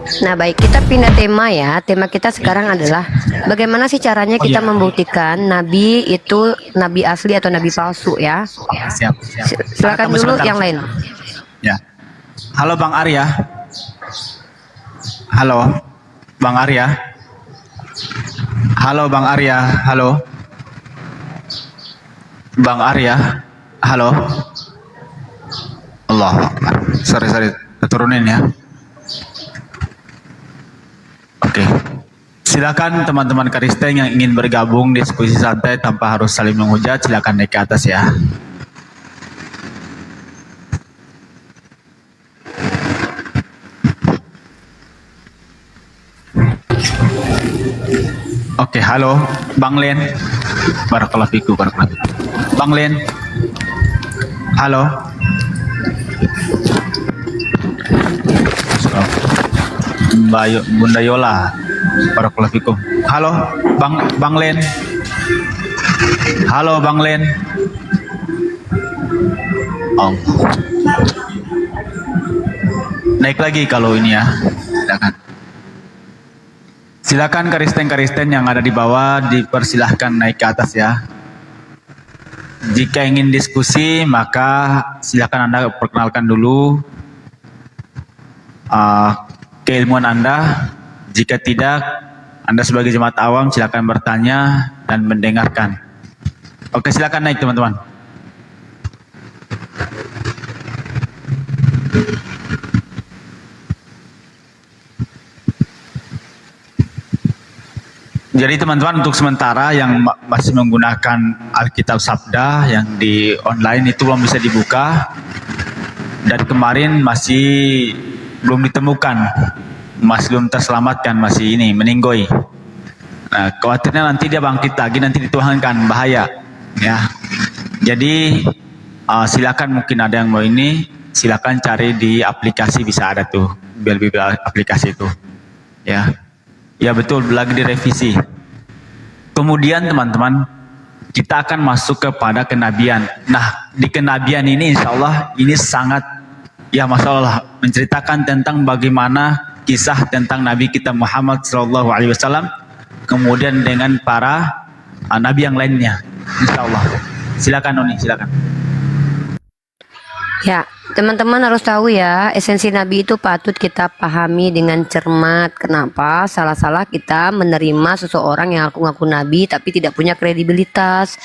Nah, baik, kita pindah tema ya. Tema kita sekarang adalah bagaimana sih caranya Oh kita iya, membuktikan nabi itu nabi asli atau nabi palsu ya. siap, siap. Silakan Tunggu dulu sebentar. yang lain. Ya. Halo Bang Arya. Halo, Bang Arya. Halo Bang Arya. Halo, Bang Arya. Halo. Allah. Sorry, turunin ya. Oke. Silakan teman-teman Kristen yang ingin bergabung diskusi santai tanpa harus saling menghujat, silakan naik ke atas ya. Oke, halo Bang Len. Barakallahu fiku, barakallahu fiku. Bang Len. Halo. Bunda Yola. Barakallahu fiku. Halo Bang Len. Halo Bang Len. Oh. Naik lagi kalau ini ya. Silakan. Silakan Kristen yang ada di bawah dipersilahkan naik ke atas ya. Jika ingin diskusi maka silakan Anda perkenalkan dulu keilmuan Anda. Jika tidak, Anda sebagai jemaat awam silakan bertanya dan mendengarkan. Oke, silakan naik teman-teman. Jadi teman-teman untuk sementara yang masih menggunakan Alkitab Sabda yang di online itu belum bisa dibuka. Dan kemarin masih belum ditemukan, masih belum terselamatkan, masih ini meninggoy. Nah, khawatirnya nanti dia bangkit lagi, nanti dituhankan, bahaya. Ya, jadi silakan mungkin ada yang mau ini, silakan cari di aplikasi, bisa ada tuh, lebih aplikasi itu. Ya betul, lagi direvisi. Kemudian teman-teman, kita akan masuk kepada kenabian. Nah, di kenabian ini insya Allah ini sangat, ya Masya Allah, menceritakan tentang bagaimana kisah tentang Nabi kita Muhammad SAW, kemudian dengan para Nabi yang lainnya. Insya Allah. Silakan Noni, silakan. Ya, teman-teman harus tahu ya, esensi Nabi itu patut kita pahami dengan cermat. Kenapa? Salah-salah kita menerima seseorang yang ngaku-ngaku Nabi tapi tidak punya kredibilitas.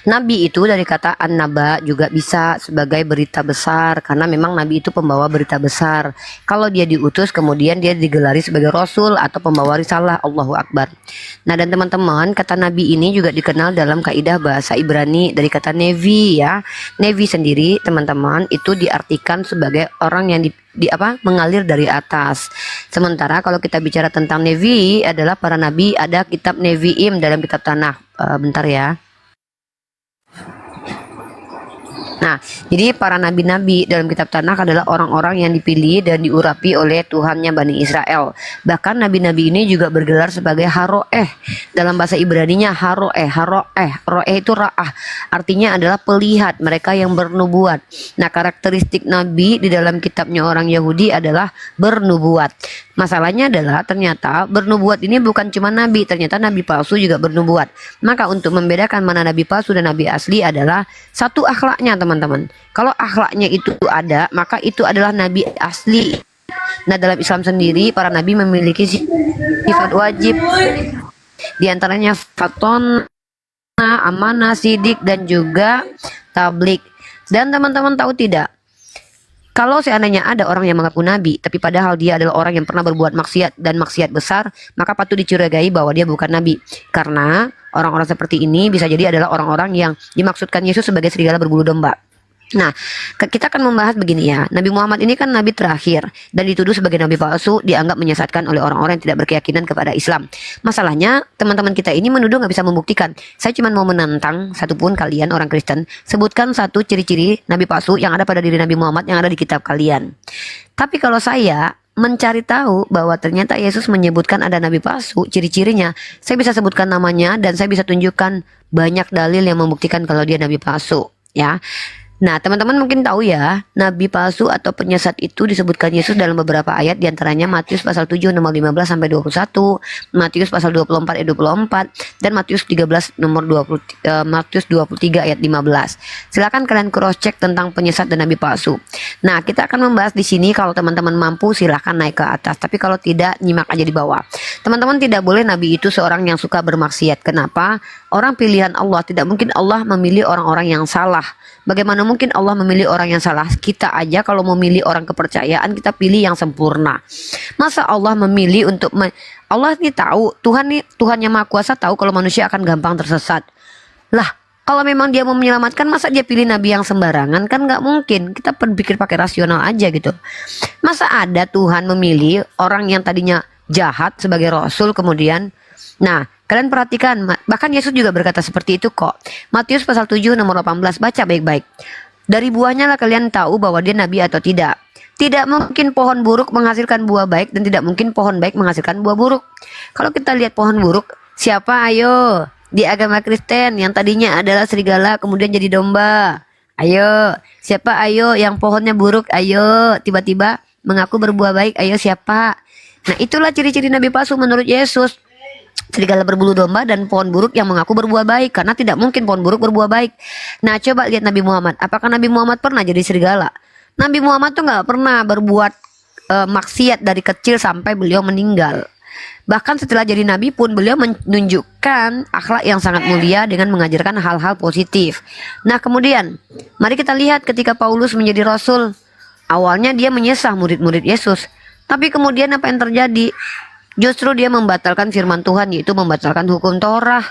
Nabi itu dari kata an-naba juga bisa sebagai berita besar, karena memang Nabi itu pembawa berita besar. Kalau dia diutus kemudian dia digelari sebagai Rasul atau pembawa risalah. Allahu Akbar. Nah, dan teman-teman, kata Nabi ini juga dikenal dalam kaidah bahasa Ibrani dari kata nevi ya. Nevi sendiri teman-teman itu diartikan sebagai orang yang mengalir dari atas. Sementara kalau kita bicara tentang nevi adalah para nabi, ada kitab Nevi'im dalam kitab Tanakh. Bentar ya. Nah, jadi para nabi-nabi dalam kitab Tanakh adalah orang-orang yang dipilih dan diurapi oleh Tuhannya Bani Israel. Bahkan nabi-nabi ini juga bergelar sebagai haroeh. Dalam bahasa Ibraninya haroeh. Roeh itu ra'ah. Artinya adalah pelihat, mereka yang bernubuat. Nah, karakteristik nabi di dalam kitabnya orang Yahudi adalah bernubuat. Masalahnya adalah ternyata bernubuat ini bukan cuma nabi, ternyata nabi palsu juga bernubuat. Maka untuk membedakan mana nabi palsu dan nabi asli adalah satu akhlaknya teman-teman. Kalau akhlaknya itu ada, maka itu adalah nabi asli. Nah, dalam Islam sendiri para nabi memiliki sifat wajib. Di antaranya faton, amanah, sidik, dan juga tablik. Dan teman-teman tahu tidak? Kalau seandainya ada orang yang mengaku nabi, tapi padahal dia adalah orang yang pernah berbuat maksiat dan maksiat besar, maka patut dicurigai bahwa dia bukan nabi. Karena orang-orang seperti ini bisa jadi adalah orang-orang yang dimaksudkan Yesus sebagai serigala berbulu domba. Nah, kita akan membahas begini ya. Nabi Muhammad ini kan nabi terakhir dan dituduh sebagai nabi palsu, dianggap menyesatkan oleh orang-orang yang tidak berkeyakinan kepada Islam. Masalahnya, teman-teman kita ini menuduh nggak bisa membuktikan. Saya cuma mau menantang satupun kalian orang Kristen, sebutkan satu ciri-ciri nabi palsu yang ada pada diri Nabi Muhammad yang ada di kitab kalian. Tapi kalau saya mencari tahu bahwa ternyata Yesus menyebutkan ada nabi palsu, ciri-cirinya, saya bisa sebutkan namanya dan saya bisa tunjukkan banyak dalil yang membuktikan kalau dia nabi palsu, ya. Nah, teman-teman mungkin tahu ya, nabi palsu atau penyesat itu disebutkan Yesus dalam beberapa ayat, diantaranya Matius pasal 7 nomor 15 sampai 21, Matius pasal 24 ayat 24, dan Matius 13 nomor 20, Matius 23 ayat 15. Silakan kalian cross check tentang penyesat dan nabi palsu. Nah, kita akan membahas di sini. Kalau teman-teman mampu silahkan naik ke atas, tapi kalau tidak nyimak aja di bawah. Teman-teman tidak boleh nabi itu seorang yang suka bermaksiat. Kenapa? Orang pilihan Allah, tidak mungkin Allah memilih orang-orang yang salah. Bagaimana mungkin Allah memilih orang yang salah? Kita aja kalau memilih orang kepercayaan, kita pilih yang sempurna. Masa Allah memilih untuk Allah ini tahu, Tuhan yang Maha Kuasa tahu kalau manusia akan gampang tersesat. Lah, kalau memang dia mau menyelamatkan, masa dia pilih nabi yang sembarangan? Kan nggak mungkin. Kita berpikir pakai rasional aja gitu. Masa ada Tuhan memilih orang yang tadinya jahat sebagai rasul kemudian. Nah, kalian perhatikan, bahkan Yesus juga berkata seperti itu kok. Matius pasal 7 nomor 18, baca baik-baik. Dari buahnya lah kalian tahu bahwa dia nabi atau tidak. Tidak mungkin pohon buruk menghasilkan buah baik, dan tidak mungkin pohon baik menghasilkan buah buruk. Kalau kita lihat pohon buruk, siapa ayo di agama Kristen yang tadinya adalah serigala kemudian jadi domba? Ayo, siapa ayo yang pohonnya buruk? Ayo, tiba-tiba mengaku berbuah baik. Ayo, siapa? Nah, itulah ciri-ciri nabi palsu menurut Yesus. Serigala berbulu domba dan pohon buruk yang mengaku berbuah baik, karena tidak mungkin pohon buruk berbuah baik. Nah, coba lihat Nabi Muhammad. Apakah Nabi Muhammad pernah jadi serigala? Nabi Muhammad tuh nggak pernah berbuat maksiat dari kecil sampai beliau meninggal. Bahkan setelah jadi nabi pun beliau menunjukkan akhlak yang sangat mulia dengan mengajarkan hal-hal positif. Nah, kemudian mari kita lihat ketika Paulus menjadi rasul. Awalnya dia menyesah murid-murid Yesus, tapi kemudian apa yang terjadi? Justru dia membatalkan firman Tuhan, yaitu membatalkan hukum Torah,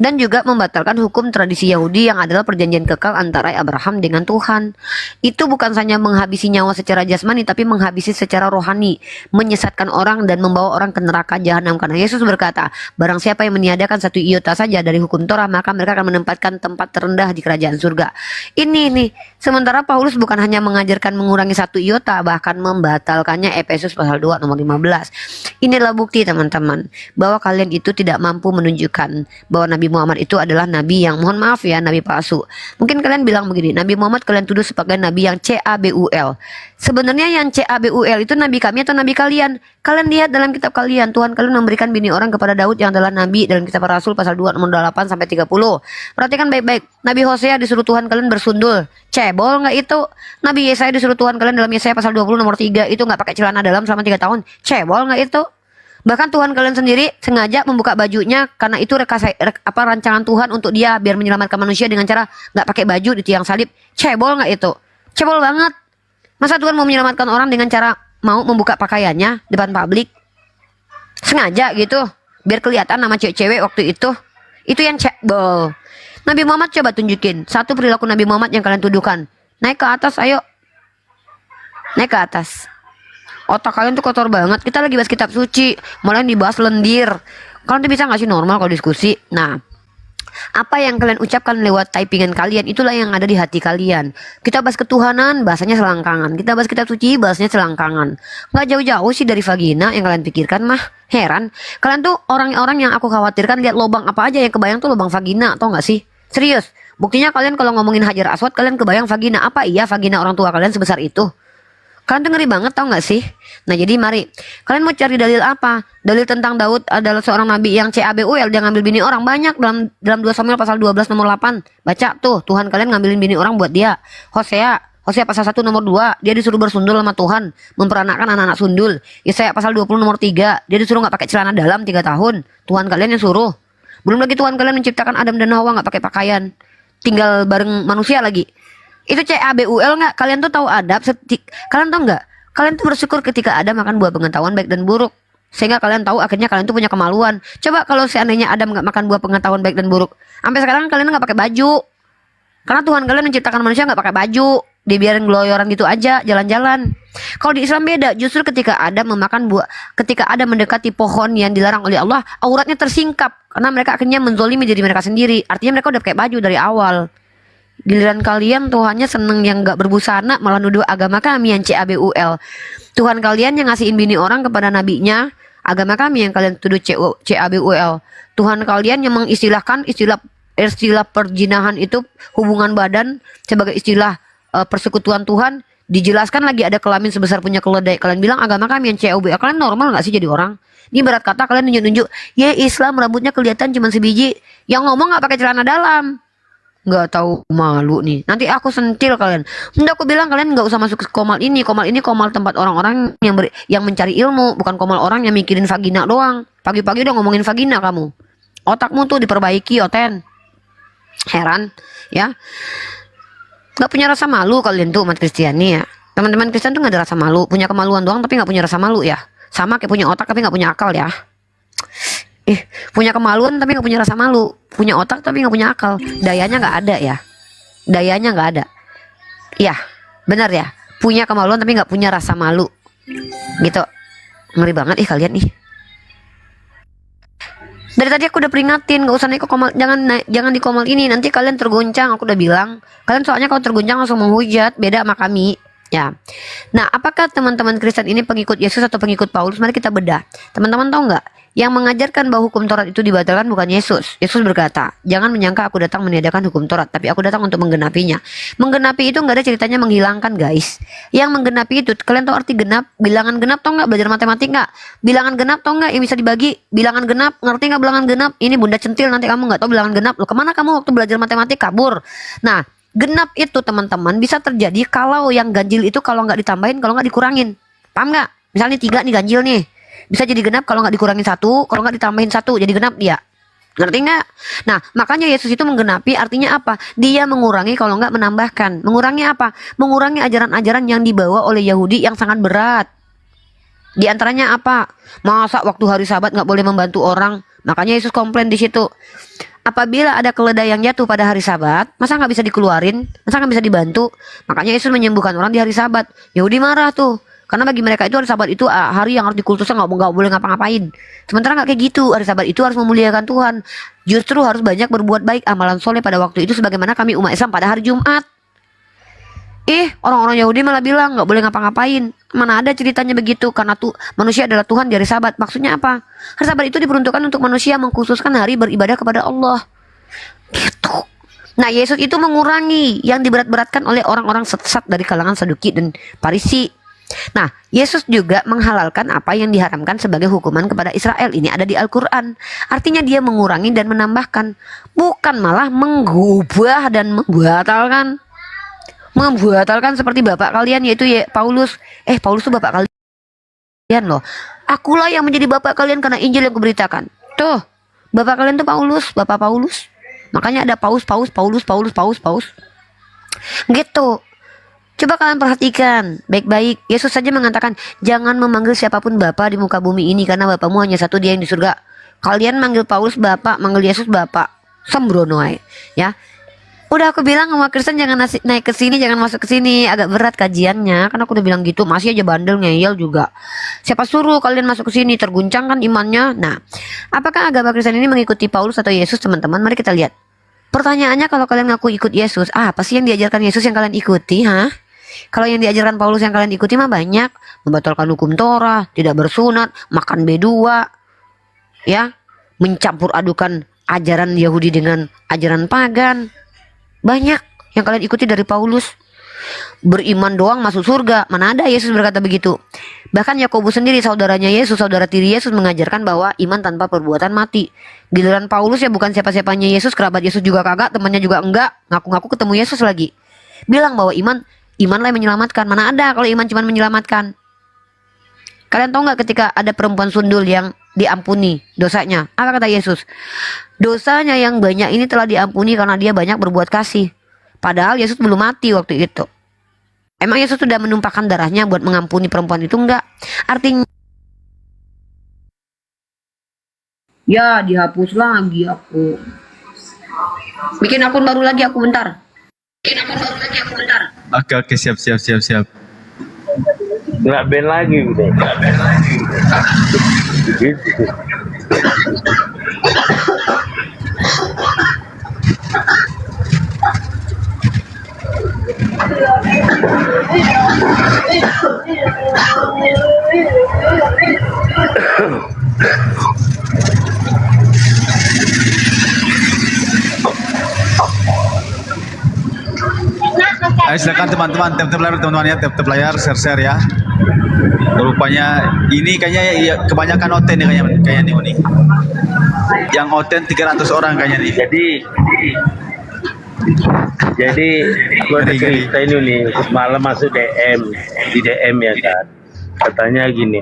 dan juga membatalkan hukum tradisi Yahudi yang adalah perjanjian kekal antara Abraham dengan Tuhan. Itu bukan saja menghabisi nyawa secara jasmani, tapi menghabisi secara rohani, menyesatkan orang dan membawa orang ke neraka jahanam. Karena Yesus berkata, barang siapa yang meniadakan satu iota saja dari hukum Torah, maka mereka akan menempatkan tempat terendah di kerajaan surga. Ini nih, sementara Paulus bukan hanya mengajarkan mengurangi satu iota, bahkan membatalkannya. Efesus pasal 2 nomor 15. Inilah bukti teman-teman, bahwa kalian itu tidak mampu menunjukkan bahwa Nabi Muhammad itu adalah nabi yang, mohon maaf ya, nabi palsu. Mungkin kalian bilang begini, Nabi Muhammad kalian tuduh sebagai nabi yang CABUL. Sebenarnya yang CABUL itu nabi kami atau nabi kalian? Kalian lihat dalam kitab kalian, Tuhan kalian memberikan bini orang kepada Daud yang adalah nabi dalam kitab Rasul pasal 2 nomor 8 sampai 30. Perhatikan baik-baik. Nabi Hosea disuruh Tuhan kalian bersundul. Cebol nggak itu? Nabi Yesaya disuruh Tuhan kalian dalam Yesaya pasal 20 nomor 3 itu nggak pakai celana dalam selama 3 tahun. Cebol nggak itu? Bahkan Tuhan kalian sendiri sengaja membuka bajunya karena itu rancangan Tuhan untuk dia biar menyelamatkan manusia dengan cara nggak pakai baju di tiang salib. Cebol nggak itu? Cebol banget. Masa Tuhan mau menyelamatkan orang dengan cara mau membuka pakaiannya depan publik? Sengaja gitu biar kelihatan nama cewek-cewek waktu itu. Itu yang cebol. Nabi Muhammad coba tunjukin satu perilaku Nabi Muhammad yang kalian tuduhkan. Naik ke atas, ayo. Naik ke atas. Otak kalian tuh kotor banget. Kita lagi bahas kitab suci, malah dibahas lendir. Kalian tuh bisa gak sih normal kalau diskusi? Nah, apa yang kalian ucapkan lewat typingan kalian, itulah yang ada di hati kalian. Kita bahas ketuhanan, bahasanya selangkangan. Kita bahas kitab suci, bahasanya selangkangan. Gak jauh-jauh sih dari vagina yang kalian pikirkan mah. Heran. Kalian tuh orang-orang yang aku khawatirkan lihat lubang apa aja yang kebayang tuh lubang vagina, tau gak sih? Serius. Buktinya kalian kalau ngomongin Hajar Aswad, kalian kebayang vagina. Apa iya vagina orang tua kalian sebesar itu? Kalian tuh ngeri banget, tau gak sih? Nah, jadi mari, kalian mau cari dalil apa? Dalil tentang Daud adalah seorang nabi yang CABUL, dia ngambil bini orang. Banyak dalam 2 Samuel pasal 12 nomor 8. Baca tuh, Tuhan kalian ngambilin bini orang buat dia. Hosea pasal 1 nomor 2, dia disuruh bersundul sama Tuhan, memperanakkan anak-anak sundul. Yesaya pasal 20 nomor 3, dia disuruh gak pakai celana dalam 3 tahun. Tuhan kalian yang suruh. Belum lagi Tuhan kalian menciptakan Adam dan Hawa gak pakai pakaian, tinggal bareng manusia lagi. Itu CABUL nggak? Kalian tuh tahu adab. Kalian tahu nggak? Kalian tuh bersyukur ketika ada makan buah pengetahuan baik dan buruk, sehingga kalian tahu akhirnya kalian tuh punya kemaluan. Coba kalau seandainya Adam nggak makan buah pengetahuan baik dan buruk, sampai sekarang kalian nggak pakai baju. Karena Tuhan kalian menciptakan manusia nggak pakai baju, dibiarin geloyoran gitu aja jalan-jalan. Kalau di Islam beda. Justru ketika Adam memakan buah, ketika Adam mendekati pohon yang dilarang oleh Allah, auratnya tersingkap karena mereka akhirnya menzolimi diri mereka sendiri. Artinya mereka udah pakai baju dari awal. Giliran kalian Tuhannya seneng yang gak berbusana, malah nuduh agama kami yang CABUL. Tuhan kalian yang ngasihin bini orang kepada nabinya, agama kami yang kalian tuduh CABUL. Tuhan kalian yang mengistilahkan istilah istilah perjinahan itu hubungan badan sebagai istilah persekutuan Tuhan, dijelaskan lagi ada kelamin sebesar punya keledai. Kalian bilang agama kami yang COB, kalian normal nggak sih jadi orang? Ini berat kata kalian nunjuk-nunjuk, ya Islam rambutnya kelihatan cuma sebiji, yang ngomong nggak pakai celana dalam, nggak tahu malu nih. Nanti aku sentil kalian. Udah aku bilang kalian nggak usah masuk ke komal ini. Komal ini komal tempat orang-orang yang mencari ilmu, bukan komal orang yang mikirin vagina doang. Pagi-pagi udah ngomongin vagina kamu. Otakmu tuh diperbaiki, Oten. Heran, ya. Nggak punya rasa malu kalian tuh umat Kristiani ya. Teman-teman Kristen tuh nggak ada rasa malu, punya kemaluan doang tapi nggak punya rasa malu ya. Sama kayak punya otak tapi nggak punya akal ya. Punya kemaluan tapi nggak punya rasa malu, punya otak tapi nggak punya akal. Dayanya nggak ada ya. Dayanya nggak ada. Iya, benar ya. Punya kemaluan tapi nggak punya rasa malu. Gitu. Ngeri banget kalian nih. Dari tadi aku udah peringatin, nggak usah naik ke komal, jangan di komal ini, nanti kalian tergoncang. Aku udah bilang, kalian soalnya kalau tergoncang langsung menghujat, beda sama kami. Ya. Nah, apakah teman-teman Kristen ini pengikut Yesus atau pengikut Paulus? Mari kita bedah. Teman-teman tahu nggak? Yang mengajarkan bahwa hukum Taurat itu dibatalkan bukan Yesus. Yesus berkata, jangan menyangka aku datang meniadakan hukum Taurat, tapi aku datang untuk menggenapinya. Menggenapi itu nggak ada ceritanya menghilangkan, guys. Yang menggenapi itu, kalian tahu arti genap? Bilangan genap tahu nggak? Belajar matematik nggak? Bilangan genap tahu nggak? Yang bisa dibagi? Bilangan genap, ngerti nggak bilangan genap? Ini Bunda centil, nanti kamu nggak tahu bilangan genap. Loh, kemana kamu waktu belajar matematik? Kabur. Nah, genap itu teman-teman bisa terjadi kalau yang ganjil itu kalau nggak ditambahin, kalau nggak dikurangin. Paham nggak? Misalnya 3 nih ganjil nih. Bisa jadi genap kalau nggak dikurangin 1, kalau nggak ditambahin 1 jadi genap dia. Ngerti nggak? Nah, makanya Yesus itu menggenapi artinya apa? Dia mengurangi kalau nggak menambahkan. Mengurangi apa? Mengurangi ajaran-ajaran yang dibawa oleh Yahudi yang sangat berat. Di antaranya apa? Masa waktu hari Sabat nggak boleh membantu orang? Makanya Yesus komplain di situ. Apabila ada keledai yang jatuh pada hari Sabat, masa nggak bisa dikeluarin? Masa nggak bisa dibantu? Makanya Yesus menyembuhkan orang di hari Sabat. Yahudi marah tuh. Karena bagi mereka itu hari Sabat itu hari yang harus dikultusnya, nggak boleh ngapa-ngapain. Sementara nggak kayak gitu. Hari Sabat itu harus memuliakan Tuhan. Justru harus banyak berbuat baik, amalan soleh pada waktu itu, sebagaimana kami umat Islam pada hari Jumat. Orang-orang Yahudi malah bilang nggak boleh ngapa-ngapain. Mana ada ceritanya begitu? Karena manusia adalah Tuhan di hari Sabat. Maksudnya apa? Hari Sabat itu diperuntukkan untuk manusia mengkhususkan hari beribadah kepada Allah. Gitu. Nah, Yesus itu mengurangi yang diberat-beratkan oleh orang-orang sesat dari kalangan Saduki dan Farisi. Nah, Yesus juga menghalalkan apa yang diharamkan sebagai hukuman kepada Israel. Ini ada di Al-Quran. Artinya dia mengurangi dan menambahkan, bukan malah mengubah dan membatalkan. Membatalkan seperti bapak kalian, yaitu Paulus. Paulus itu bapak kalian loh. Akulah yang menjadi bapak kalian karena Injil yang kuberitakan. Tuh, bapak kalian tuh Paulus, bapak Paulus. Makanya ada Paulus. Gitu. Coba kalian perhatikan baik-baik. Yesus saja mengatakan, jangan memanggil siapapun Bapa di muka bumi ini, karena Bapamu hanya satu, Dia yang di surga. Kalian manggil Paulus Bapak, manggil Yesus Bapak. Sembrono ya. Udah aku bilang sama Kristen jangan naik ke sini, jangan masuk ke sini. Agak berat kajiannya, karena aku udah bilang gitu. Masih aja bandel ngeyel juga. Siapa suruh kalian masuk ke sini? Terguncang kan imannya. Nah, apakah agama Kristen ini mengikuti Paulus atau Yesus, teman-teman? Mari kita lihat. Pertanyaannya, kalau kalian ngaku ikut Yesus, apa sih yang diajarkan Yesus yang kalian ikuti, Kalau yang diajarkan Paulus yang kalian ikuti mah banyak. Membatalkan hukum Torah, tidak bersunat, makan B2, ya, mencampur adukan ajaran Yahudi dengan ajaran pagan. Banyak yang kalian ikuti dari Paulus. Beriman doang masuk surga. Mana ada Yesus berkata begitu. Bahkan Yakobus sendiri, saudaranya Yesus, saudara tiri Yesus, mengajarkan bahwa iman tanpa perbuatan mati. Giliran Paulus ya bukan siapa-siapanya Yesus, kerabat Yesus juga kagak, temannya juga enggak, ngaku-ngaku ketemu Yesus lagi. Bilang bahwa imanlah yang menyelamatkan. Mana ada kalau iman cuma menyelamatkan. Kalian tahu nggak ketika ada perempuan sundul yang diampuni dosanya? Apa kata Yesus? Dosanya yang banyak ini telah diampuni karena dia banyak berbuat kasih. Padahal Yesus belum mati waktu itu. Emang Yesus sudah menumpahkan darahnya buat mengampuni perempuan itu? Enggak. Artinya ya dihapus lagi aku. Bikin akun baru lagi aku bentar. Oke, siap. Nggak band lagi udah. Gitu. Ayo silakan teman-teman, teman-teman ya, layar share ya. Rupanya ini kayaknya ya, kebanyakan oten nih kayaknya nih. Yang oten 300 orang kayaknya nih. Jadi gue ada cerita ini nih, malam masuk di DM ya kan, katanya gini,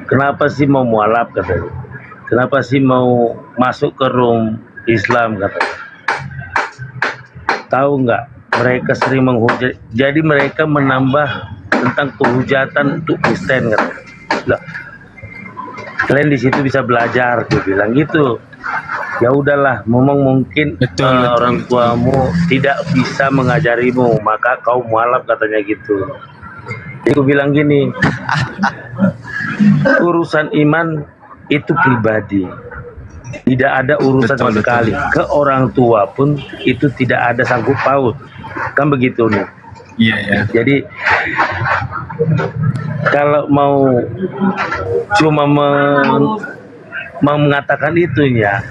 kenapa sih mau mualaf katanya, kenapa sih mau masuk ke room Islam katanya, tahu nggak mereka sering menghujat, jadi mereka menambah tentang kehujatan untuk Kristen katanya. Lah, kalian di situ bisa belajar, dia bilang gitu. Ya udahlah, memang mungkin Betul. orang tuamu tidak bisa mengajarimu, maka kau mualaf katanya gitu. Jadi aku bilang gini, urusan iman itu pribadi, tidak ada urusan sama sekali. Ke orang tua pun itu tidak ada sangkut paut, kan begitu nih. Iya ya. Jadi kalau mau cuma mau mengatakan itunya,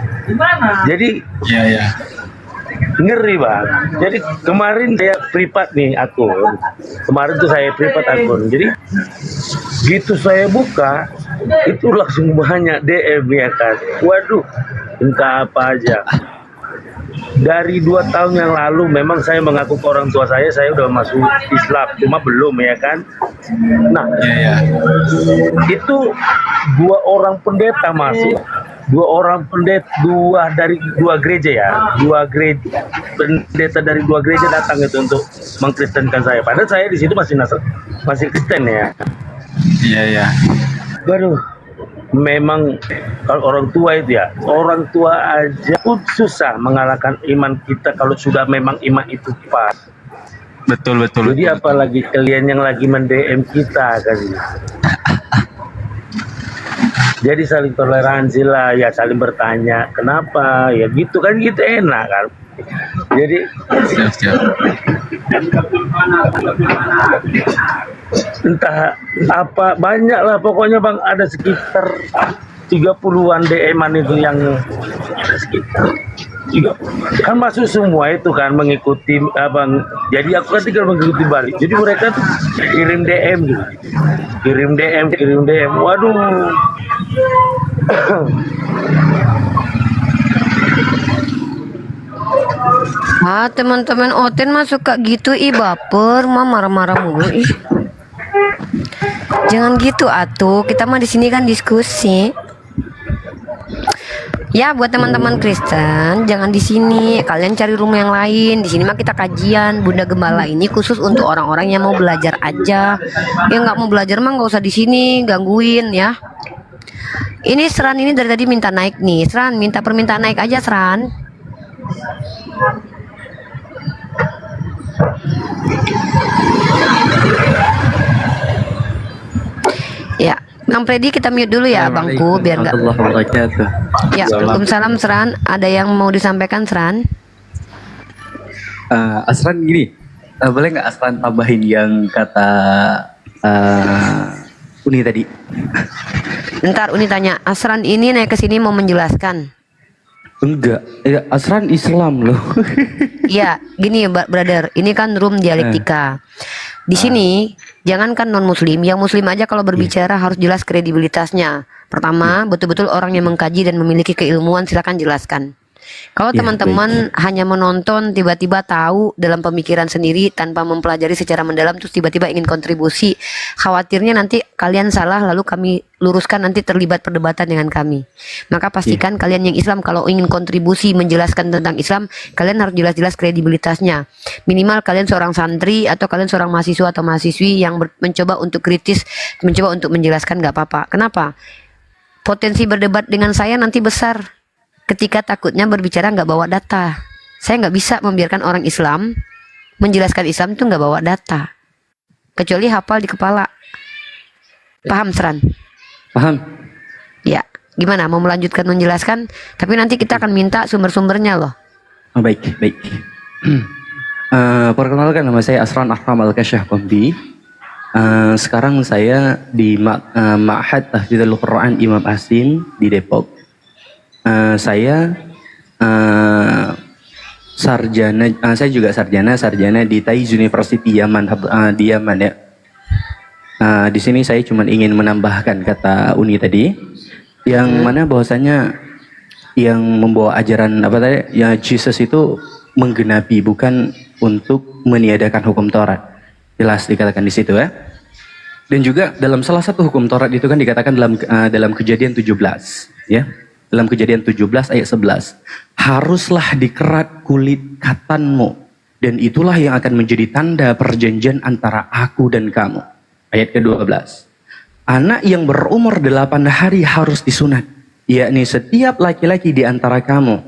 jadi Iya ya. ngeri bang. Jadi kemarin saya privat nih akun, kemarin tuh saya privat akun, jadi gitu saya buka itu langsung banyak DM ya kan, waduh entah apa aja. Dari 2 tahun yang lalu memang saya mengaku ke orang tua saya udah masuk Islam, cuma belum ya kan. Nah, Iya ya. itu 2 orang pendeta masuk, 2 orang pendeta, dari 2 gereja ya, 2 gereja pendeta dari 2 gereja datang itu untuk mengkristenkan saya. Padahal saya di situ masih Kristen ya. Iya ya. Waduh, memang kalau orang tua itu ya, orang tua aja pun susah mengalahkan iman kita kalau sudah memang iman itu pas. Betul. Jadi apalagi kalian yang lagi mendm kita kan. Jadi saling toleransi lah ya, saling bertanya kenapa ya gitu kan, gitu enak kan. Jadi Siap. entah apa banyak lah pokoknya bang, ada sekitar 30-an DM-an itu yang sekitar juga kan masuk semua itu kan mengikuti abang. Jadi aku kan tinggal mengikuti balik. Jadi mereka tuh kirim DM gitu, kirim DM. Waduh. Teman-teman Oten mah suka gitu, baper, mah marah-marah mulu, ih. Jangan gitu atuh, kita mah di sini kan diskusi. Ya, buat teman-teman Kristen, jangan di sini. Kalian cari rumah yang lain. Di sini mah kita kajian. Bunda Gembala ini khusus untuk orang-orang yang mau belajar aja. Yang nggak mau belajar mah nggak usah di sini, gangguin ya. Ini Seran ini dari tadi minta naik nih. Seran, minta permintaan naik aja, Seran. Ya, Bang Freddy kita mute dulu ya, Bangku, biar nggak. Ya, Waalaikumsalam Seran. Ada yang mau disampaikan Seran? Asran gini, boleh nggak Asran tambahin yang kata Uni tadi? Ntar Uni tanya, Asran ini naik ke sini mau menjelaskan. Enggak, ya, Asran Islam loh. Iya, gini brother, ini kan room dialektika. Di sini jangankan non muslim, yang muslim aja kalau berbicara harus jelas kredibilitasnya. Pertama, betul-betul orang yang mengkaji dan memiliki keilmuan, silakan jelaskan. Kalau teman-teman hanya menonton, tiba-tiba tahu dalam pemikiran sendiri tanpa mempelajari secara mendalam, terus tiba-tiba ingin kontribusi, khawatirnya nanti kalian salah, lalu kami luruskan, nanti terlibat perdebatan dengan kami. Maka pastikan kalian yang Islam kalau ingin kontribusi menjelaskan tentang Islam, kalian harus jelas-jelas kredibilitasnya. Minimal kalian seorang santri atau kalian seorang mahasiswa atau mahasiswi yang mencoba untuk kritis, mencoba untuk menjelaskan, nggak apa-apa. Kenapa? Potensi berdebat dengan saya nanti besar. Ketika takutnya berbicara nggak bawa data. Saya nggak bisa membiarkan orang Islam menjelaskan Islam itu nggak bawa data. Kecuali hafal di kepala. Paham, Seran? Paham? Ya, gimana? Mau melanjutkan menjelaskan? Tapi nanti kita akan minta sumber-sumbernya loh. Oh, baik. Perkenalkan, nama saya Asran Ahram Al-Kasyah Kombi. Sekarang saya di Ma'had Tahfidzul Quran Imam Asim di Depok. Saya saya juga sarjana di Taiz University Yaman, di Yaman ya. Di sini saya cuma ingin menambahkan kata Uni tadi, yang mana bahwasanya yang membawa ajaran apa tadi, ya Jesus itu menggenapi, bukan untuk meniadakan hukum Taurat. Jelas dikatakan di situ ya. Dan juga dalam salah satu hukum Taurat itu kan dikatakan dalam Kejadian 17 ya. Dalam Kejadian 17 ayat 11, haruslah dikerat kulit katanmu, dan itulah yang akan menjadi tanda perjanjian antara aku dan kamu. Ayat ke-12, anak yang berumur 8 hari harus disunat, yakni setiap laki-laki di antara kamu,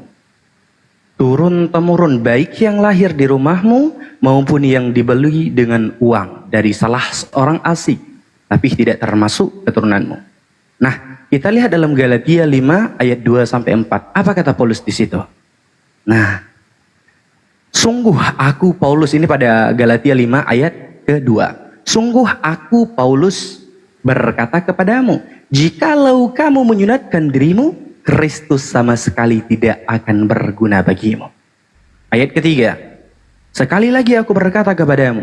turun-temurun, baik yang lahir di rumahmu maupun yang dibeli dengan uang dari salah seorang asing, tapi tidak termasuk keturunanmu. Nah, kita lihat dalam Galatia 5 ayat 2 sampai 4. Apa kata Paulus di situ? Nah, sungguh aku Paulus, ini pada Galatia 5 ayat kedua. Sungguh aku Paulus berkata kepadamu, jikalau kamu menyunatkan dirimu, Kristus sama sekali tidak akan berguna bagimu. Ayat ketiga. Sekali lagi aku berkata kepadamu,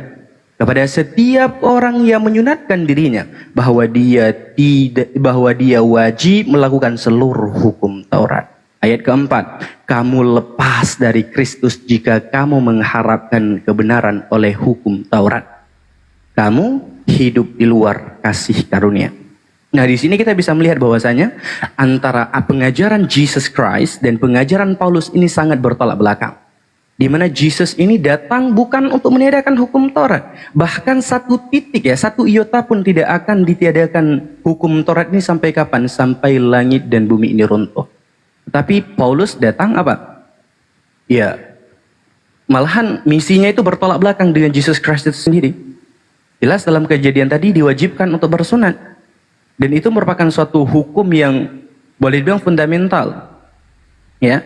kepada setiap orang yang menyunatkan dirinya, bahwa dia wajib melakukan seluruh hukum Taurat. Ayat keempat, kamu lepas dari Kristus jika kamu mengharapkan kebenaran oleh hukum Taurat. Kamu hidup di luar kasih karunia. Nah, di sini kita bisa melihat bahwasanya antara pengajaran Jesus Christ dan pengajaran Paulus ini sangat bertolak belakang. Di mana Jesus ini datang bukan untuk meniadakan hukum Taurat. Bahkan satu titik ya, satu iota pun tidak akan ditiadakan hukum Taurat ini sampai kapan? Sampai langit dan bumi ini runtuh. Tapi Paulus datang apa? Ya, malahan misinya itu bertolak belakang dengan Jesus Christ itu sendiri. Jelas dalam Kejadian tadi diwajibkan untuk bersunat. Dan itu merupakan suatu hukum yang boleh dibilang fundamental. Ya.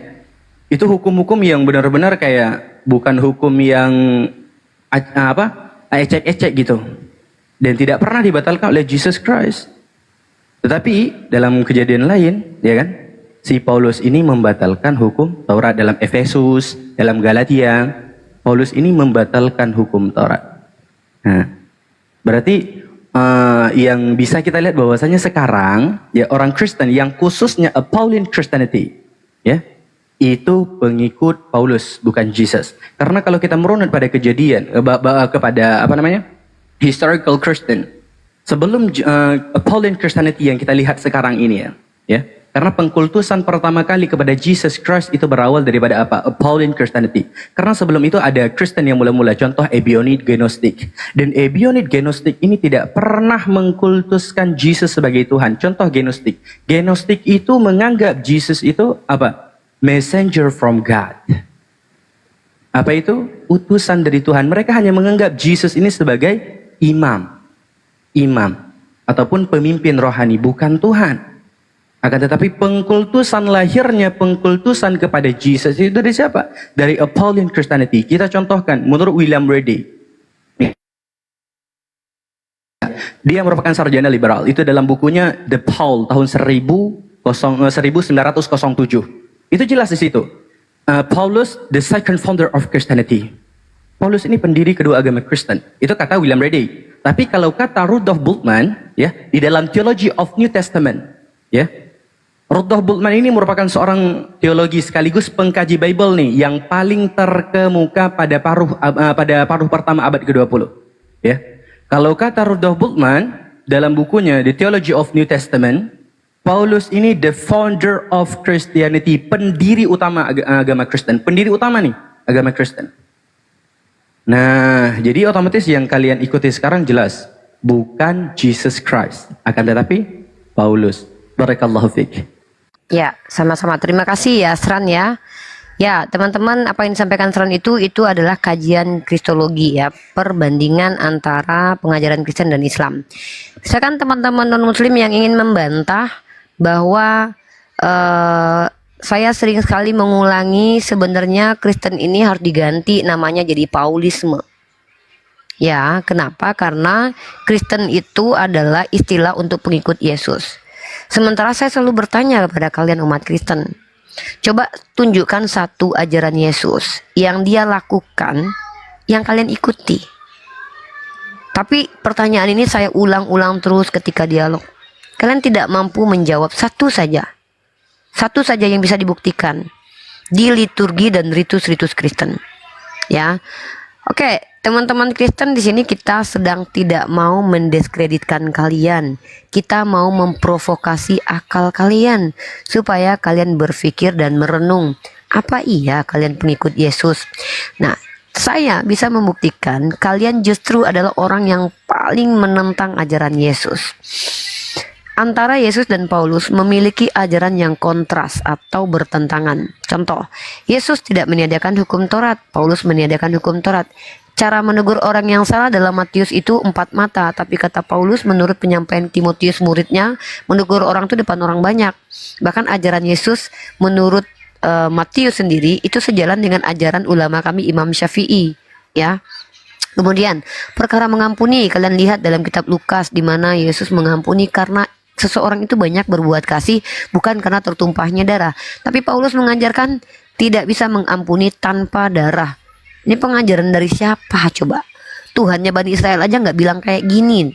Itu hukum-hukum yang benar-benar kayak bukan hukum yang ecek-ecek gitu. Dan tidak pernah dibatalkan oleh Jesus Christ. Tetapi dalam kejadian lain, ya kan, si Paulus ini membatalkan hukum Taurat. Dalam Efesus, dalam Galatia, Paulus ini membatalkan hukum Taurat. Nah, berarti yang bisa kita lihat bahwasanya sekarang ya orang Kristen yang khususnya a Pauline Christianity, ya, itu pengikut Paulus, bukan Jesus. Karena kalau kita merunut pada kejadian, kepada historical Christian, sebelum Pauline Christianity yang kita lihat sekarang ini ya, karena pengkultusan pertama kali kepada Jesus Christ itu berawal daripada apa? Pauline Christianity. Karena sebelum itu ada Kristen yang mula-mula, contoh Ebionite Gnostic. Dan Ebionite Gnostic ini tidak pernah mengkultuskan Jesus sebagai Tuhan. Contoh Gnostic. Gnostic itu menganggap Jesus itu apa? Messenger from God. Apa itu? Utusan dari Tuhan. Mereka hanya menganggap Jesus ini sebagai imam ataupun pemimpin rohani, bukan Tuhan. Akan tetapi pengkultusan lahirnya, pengkultusan kepada Jesus itu dari siapa? Dari a Pauline Christianity. Kita contohkan menurut William Ready. Dia merupakan sarjana liberal. Itu dalam bukunya The Paul tahun 1907. Itu jelas di situ. Paulus, the second founder of Christianity. Paulus ini pendiri kedua agama Kristen. Itu kata William Ready. Tapi kalau kata Rudolf Bultmann, ya, di dalam Theology of New Testament, ya, Rudolf Bultmann ini merupakan seorang teologi sekaligus pengkaji Bible nih yang paling terkemuka pada paruh pertama abad ke-20. Ya. Kalau kata Rudolf Bultmann dalam bukunya The Theology of New Testament, Paulus ini the founder of Christianity, pendiri utama agama Kristen, pendiri utama nih agama Kristen. Nah, jadi otomatis yang kalian ikuti sekarang jelas bukan Jesus Christ, akan tetapi Paulus. Barakallahu fiik. Ya, sama-sama. Terima kasih ya, Sran ya. Ya, teman-teman, apa yang disampaikan Sran itu adalah kajian kristologi ya, perbandingan antara pengajaran Kristen dan Islam. Misalkan teman-teman non-Muslim yang ingin membantah bahwa saya sering sekali mengulangi sebenarnya Kristen ini harus diganti namanya jadi Paulisme. Ya, kenapa? Karena Kristen itu adalah istilah untuk pengikut Yesus. Sementara saya selalu bertanya kepada kalian umat Kristen, Coba tunjukkan satu ajaran Yesus yang dia lakukan, yang kalian ikuti. Tapi pertanyaan ini saya ulang-ulang terus ketika dialog. Kalian tidak mampu menjawab satu saja. Satu saja yang bisa dibuktikan di liturgi dan ritus-ritus Kristen. Ya. Oke, teman-teman Kristen, di sini kita sedang tidak mau mendiskreditkan kalian. Kita mau memprovokasi akal kalian supaya kalian berpikir dan merenung. Apa iya kalian pengikut Yesus? Nah, saya bisa membuktikan kalian justru adalah orang yang paling menentang ajaran Yesus. Antara Yesus dan Paulus memiliki ajaran yang kontras atau bertentangan. Contoh, Yesus tidak meniadakan hukum Taurat, Paulus meniadakan hukum Taurat. Cara menegur orang yang salah dalam Matius itu 4 mata, tapi kata Paulus menurut penyampaian Timotius muridnya, menegur orang itu depan orang banyak. Bahkan ajaran Yesus menurut Matius sendiri itu sejalan dengan ajaran ulama kami Imam Syafi'i, ya. Kemudian perkara mengampuni, kalian lihat dalam kitab Lukas di mana Yesus mengampuni karena seseorang itu banyak berbuat kasih, bukan karena tertumpahnya darah. Tapi Paulus mengajarkan tidak bisa mengampuni tanpa darah. Ini pengajaran dari siapa coba? Tuhannya Bani Israel aja nggak bilang kayak gini.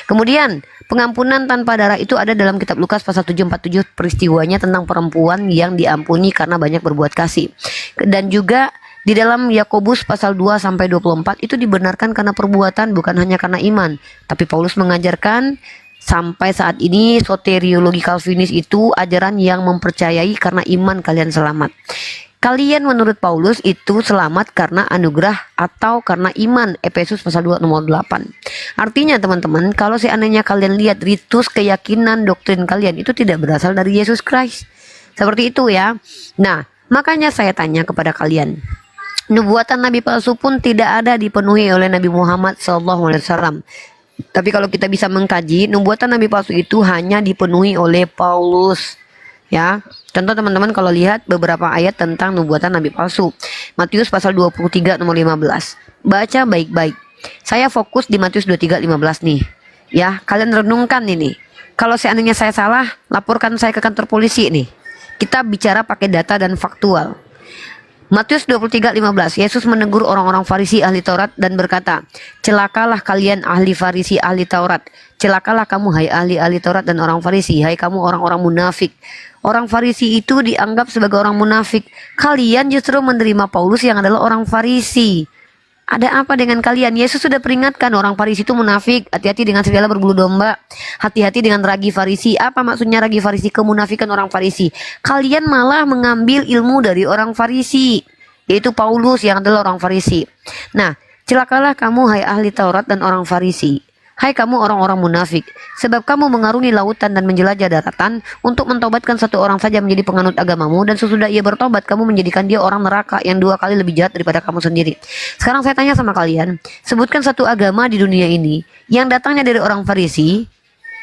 Kemudian pengampunan tanpa darah itu ada dalam kitab Lukas pasal 747, peristiwanya tentang perempuan yang diampuni karena banyak berbuat kasih. Dan juga di dalam Yakobus pasal 2 sampai 24 itu dibenarkan karena perbuatan, bukan hanya karena iman. Tapi Paulus mengajarkan sampai saat ini soteriologi Calvinis itu ajaran yang mempercayai karena iman kalian selamat. Kalian menurut Paulus itu selamat karena anugerah atau karena iman. Efesus pasal 2 nomor 8. Artinya teman-teman, kalau seandainya kalian lihat ritus, keyakinan, doktrin kalian itu tidak berasal dari Yesus Kristus. Seperti itu ya. Nah, makanya saya tanya kepada kalian. Nubuatan Nabi palsu pun tidak ada dipenuhi oleh Nabi Muhammad SAW. Tapi kalau kita bisa mengkaji, nubuatan Nabi palsu itu hanya dipenuhi oleh Paulus. Ya, contoh teman-teman kalau lihat beberapa ayat tentang nubuatan Nabi palsu. Matius pasal 23 nomor 15. Baca baik-baik. Saya fokus di Matius 23:15 nih. Ya, kalian renungkan ini. Kalau seandainya saya salah, laporkan saya ke kantor polisi nih. Kita bicara pakai data dan faktual. Matius 23:15, Yesus menegur orang-orang Farisi ahli Taurat dan berkata, celakalah kalian ahli Farisi ahli Taurat, celakalah kamu hai ahli-ahli Taurat dan orang Farisi, hai kamu orang-orang munafik. Orang Farisi itu dianggap sebagai orang munafik. Kalian justru menerima Paulus yang adalah orang Farisi. Ada apa dengan kalian? Yesus sudah peringatkan orang Farisi itu munafik. Hati-hati dengan segala berbulu domba. Hati-hati dengan ragi Farisi. Apa maksudnya ragi Farisi? Kemunafikan orang Farisi. Kalian malah mengambil ilmu dari orang Farisi, yaitu Paulus yang adalah orang Farisi. Nah, celakalah kamu hai ahli Taurat dan orang Farisi. Hai kamu orang-orang munafik, sebab kamu mengarungi lautan dan menjelajah daratan untuk mentobatkan satu orang saja menjadi penganut agamamu, dan sesudah ia bertobat kamu menjadikan dia orang neraka yang 2 kali lebih jahat daripada kamu sendiri. Sekarang saya tanya sama kalian, sebutkan satu agama di dunia ini yang datangnya dari orang Farisi,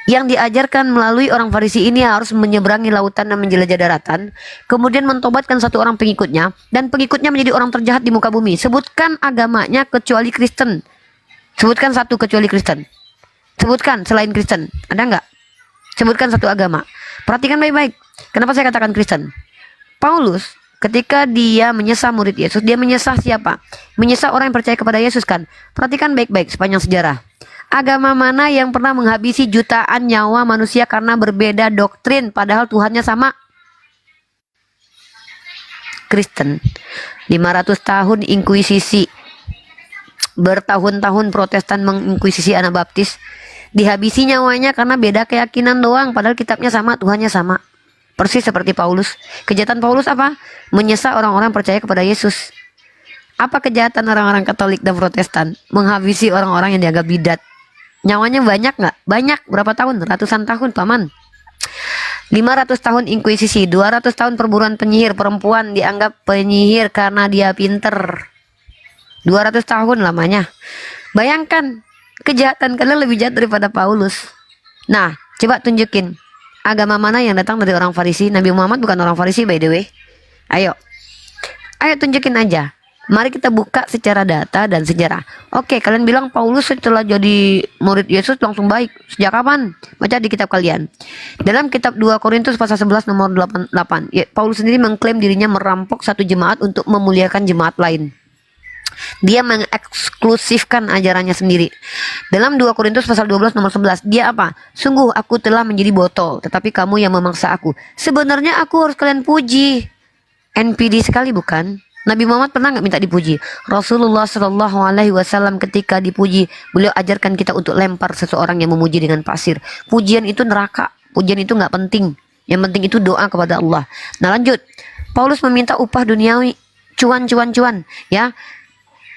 yang diajarkan melalui orang Farisi ini harus menyeberangi lautan dan menjelajah daratan, kemudian mentobatkan satu orang pengikutnya, dan pengikutnya menjadi orang terjahat di muka bumi. Sebutkan agamanya kecuali Kristen. Sebutkan satu kecuali Kristen. Sebutkan selain Kristen, ada nggak? Sebutkan satu agama. Perhatikan baik-baik. Kenapa saya katakan Kristen? Paulus ketika dia menyesah murid Yesus, dia menyesah siapa? Menyesah orang yang percaya kepada Yesus kan? Perhatikan baik-baik sepanjang sejarah. Agama mana yang pernah menghabisi jutaan nyawa manusia karena berbeda doktrin padahal Tuhannya sama? Kristen. 500 tahun inkuisisi. Bertahun-tahun Protestan menginkuisisi anak baptis. Dihabisi nyawanya karena beda keyakinan doang, padahal kitabnya sama, Tuhannya sama. Persis seperti Paulus. Kejahatan Paulus apa? Menyesah orang-orang percaya kepada Yesus. Apa kejahatan orang-orang Katolik dan Protestan? Menghabisi orang-orang yang dianggap bidat. Nyawanya banyak nggak? Banyak. Berapa tahun? Ratusan tahun, paman. 500 tahun inkuisisi, 200 tahun perburuan penyihir. Perempuan dianggap penyihir karena dia pinter. 200 tahun lamanya. Bayangkan, kejahatan kalian lebih jahat daripada Paulus. Nah, coba tunjukin agama mana yang datang dari orang Farisi. Nabi Muhammad bukan orang Farisi by the way. Ayo tunjukin aja. Mari kita buka secara data dan sejarah. Oke, kalian bilang Paulus setelah jadi murid Yesus langsung baik. Sejak kapan? Baca di kitab kalian. Dalam kitab 2 Korintus pasal 11 nomor 88, ya, Paulus sendiri mengklaim dirinya merampok satu jemaat untuk memuliakan jemaat lain. Dia mengeksklusifkan ajarannya sendiri. Dalam 2 Korintus pasal 12 nomor 11, dia apa? Sungguh aku telah menjadi botol, tetapi kamu yang memaksa aku. Sebenarnya aku harus kalian puji. NPD sekali bukan? Nabi Muhammad pernah nggak minta dipuji? Rasulullah Shallallahu Alaihi Wasallam ketika dipuji, beliau ajarkan kita untuk lempar seseorang yang memuji dengan pasir. Pujian itu neraka, pujian itu nggak penting. Yang penting itu doa kepada Allah. Nah lanjut, Paulus meminta upah duniawi, cuan, ya.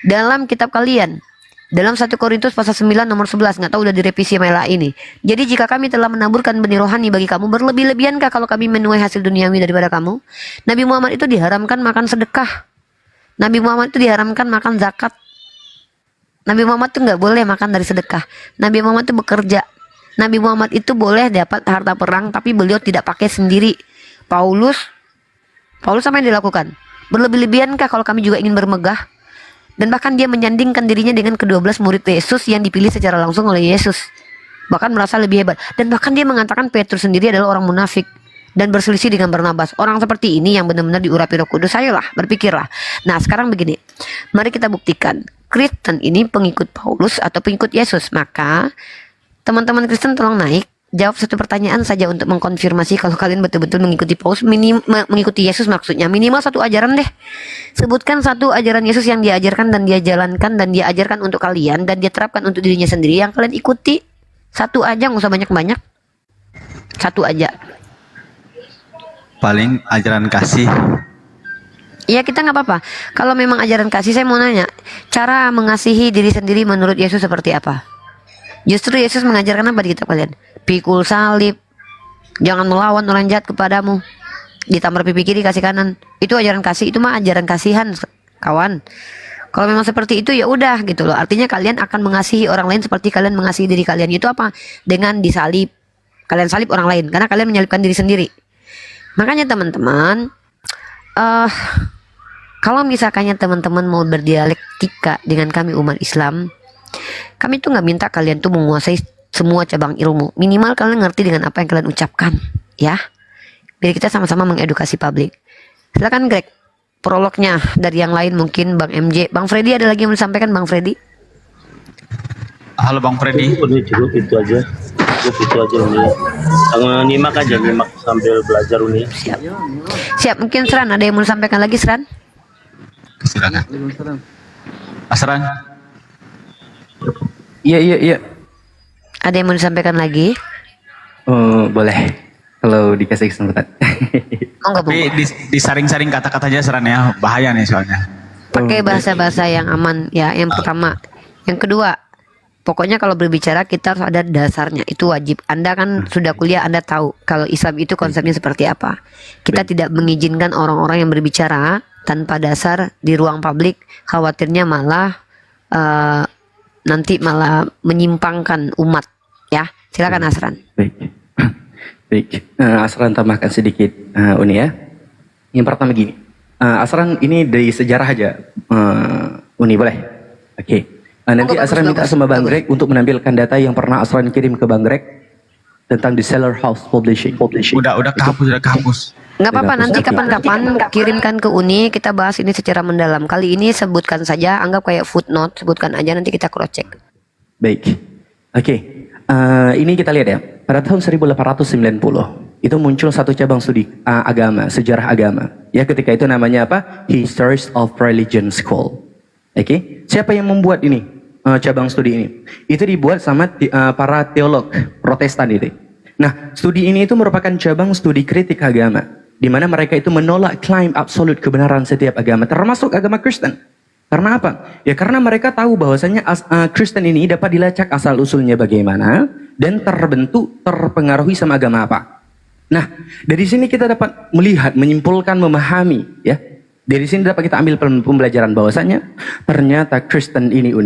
Dalam kitab kalian, dalam 1 Korintus pasal 9 nomor 11, nggak tahu udah direvisi malah ini. Jadi jika kami telah menaburkan benih rohani bagi kamu, berlebih-lebihankah kalau kami menuai hasil duniawi daripada kamu? Nabi Muhammad itu diharamkan makan sedekah. Nabi Muhammad itu diharamkan makan zakat. Nabi Muhammad itu nggak boleh makan dari sedekah. Nabi Muhammad itu bekerja. Nabi Muhammad itu boleh dapat harta perang, tapi beliau tidak pakai sendiri. Paulus apa yang dilakukan? Berlebih-lebihankah kalau kami juga ingin bermegah? Dan bahkan dia menyandingkan dirinya dengan ke-12 murid Yesus yang dipilih secara langsung oleh Yesus. Bahkan merasa lebih hebat. Dan bahkan dia mengatakan Petrus sendiri adalah orang munafik dan berselisih dengan Barnabas. Orang seperti ini yang benar-benar diurapi Roh Kudus. Ayolah, berpikirlah. Nah, sekarang begini. Mari kita buktikan Kristen ini pengikut Paulus atau pengikut Yesus. Maka teman-teman Kristen tolong naik, jawab satu pertanyaan saja untuk mengkonfirmasi kalau kalian betul-betul mengikuti Paulus, mengikuti Yesus maksudnya. Minimal satu ajaran deh. Sebutkan satu ajaran Yesus yang dia ajarkan dan dia jalankan dan dia ajarkan untuk kalian dan dia terapkan untuk dirinya sendiri yang kalian ikuti. Satu aja, nggak usah banyak-banyak. Satu aja. Paling ajaran kasih. Iya, kita nggak apa-apa. Kalau memang ajaran kasih, saya mau nanya, cara mengasihi diri sendiri menurut Yesus seperti apa? Justru Yesus mengajarkan apa di kitab kalian? Pikul salib, jangan melawan orang jahat kepadamu, ditampar pipi kiri kasih kanan. Itu ajaran kasih, itu mah ajaran kasihan, kawan. Kalau memang seperti itu ya udah gitu loh. Artinya kalian akan mengasihi orang lain seperti kalian mengasihi diri kalian. Itu apa? Dengan disalib. Kalian salib orang lain karena kalian menyalibkan diri sendiri. Makanya teman-teman, kalau misalkannya teman-teman mau berdialektika dengan kami umat Islam, kami tuh nggak minta kalian tuh menguasai semua cabang ilmu. Minimal kalian ngerti dengan apa yang kalian ucapkan, ya. Biar kita sama-sama mengedukasi publik. Silakan Greg, prolognya dari yang lain mungkin Bang MJ, Bang Freddy ada lagi yang mau disampaikan Bang Freddy? Halo Bang Freddy. Cukup itu aja. Uni. Nyimak aja, nyimak sambil belajar Uni. Siap. Mungkin Seran ada yang mau disampaikan lagi, Seran? Silakan. Asran. Iya. Ada yang mau disampaikan lagi? Boleh, kalau dikasih kesempatan. Tapi disaring-saring kata-katanya Seran ya, bahaya nih soalnya. Pakai bahasa-bahasa yang aman ya, yang pertama. Yang kedua, pokoknya kalau berbicara kita harus ada dasarnya, itu wajib. Anda kan sudah kuliah, Anda tahu kalau Islam itu konsepnya seperti apa. Kita tidak mengizinkan orang-orang yang berbicara tanpa dasar di ruang publik, khawatirnya malah nanti malah menyimpangkan umat, ya. Silakan Asran. Baik. Asran tambahkan sedikit Uni ya. Yang pertama gini, Asran ini dari sejarah aja, Uni boleh? Oke. Nanti Asran minta sama Bang Greg untuk menampilkan data yang pernah Asran kirim ke Bang Greg tentang The Seller House Publishing. Udah kehapus. Nggak apa-apa, nanti kapan-kapan kirimkan ke Uni, kita bahas ini secara mendalam. Kali ini sebutkan saja, anggap kayak footnote, sebutkan aja nanti kita cross check. Baik. Oke. Ini kita lihat ya. Pada tahun 1890 itu muncul satu cabang studi agama, sejarah agama. Ya, ketika itu namanya apa? Histories of Religion School. Oke. Siapa yang membuat ini? Cabang studi ini. Itu dibuat sama para teolog Protestan itu. Nah, studi ini itu merupakan cabang studi kritik agama, di mana mereka itu menolak klaim absolut kebenaran setiap agama, termasuk agama Kristen. Karena apa? Ya karena mereka tahu bahwasanya Kristen ini dapat dilacak asal usulnya bagaimana dan terpengaruhi sama agama apa. Nah, dari sini kita dapat melihat, menyimpulkan, memahami, ya. Dari sini dapat kita ambil pembelajaran bahwasanya ternyata Kristen ini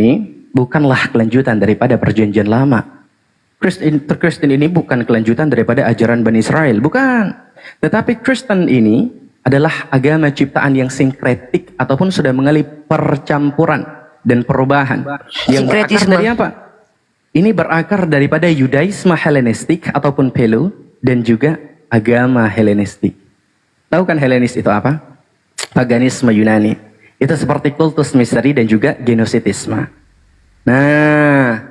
bukanlah kelanjutan daripada perjanjian lama. Kristen ini bukan kelanjutan daripada ajaran Bani Israel, bukan. Tetapi Kristen ini adalah agama ciptaan yang sinkretik ataupun sudah mengalami percampuran dan perubahan yang berakar Sinkretisme. dari apa? Ini berakar daripada Yudaisme Helenistik ataupun Pelo dan juga agama Helenistik. Tahu kan Helenis itu apa? Paganisme Yunani. Itu seperti kultus misteri dan juga genositisme. Nah,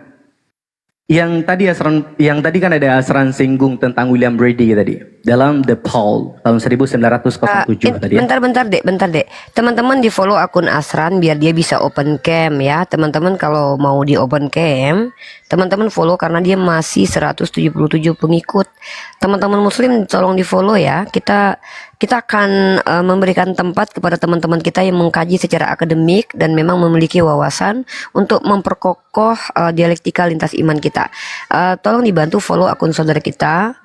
yang tadi kan ada Asran singgung tentang William Brady tadi dalam The Paul tahun 1907 tadi ya. Bentar dek. Teman-teman di follow akun Asran biar dia bisa open cam ya. Teman-teman kalau mau di open cam, teman-teman follow karena dia masih 177 pengikut. Teman-teman muslim tolong di follow ya. Kita akan memberikan tempat kepada teman-teman kita yang mengkaji secara akademik dan memang memiliki wawasan untuk memperkokoh dialektika lintas iman kita. Tolong dibantu follow akun saudara kita.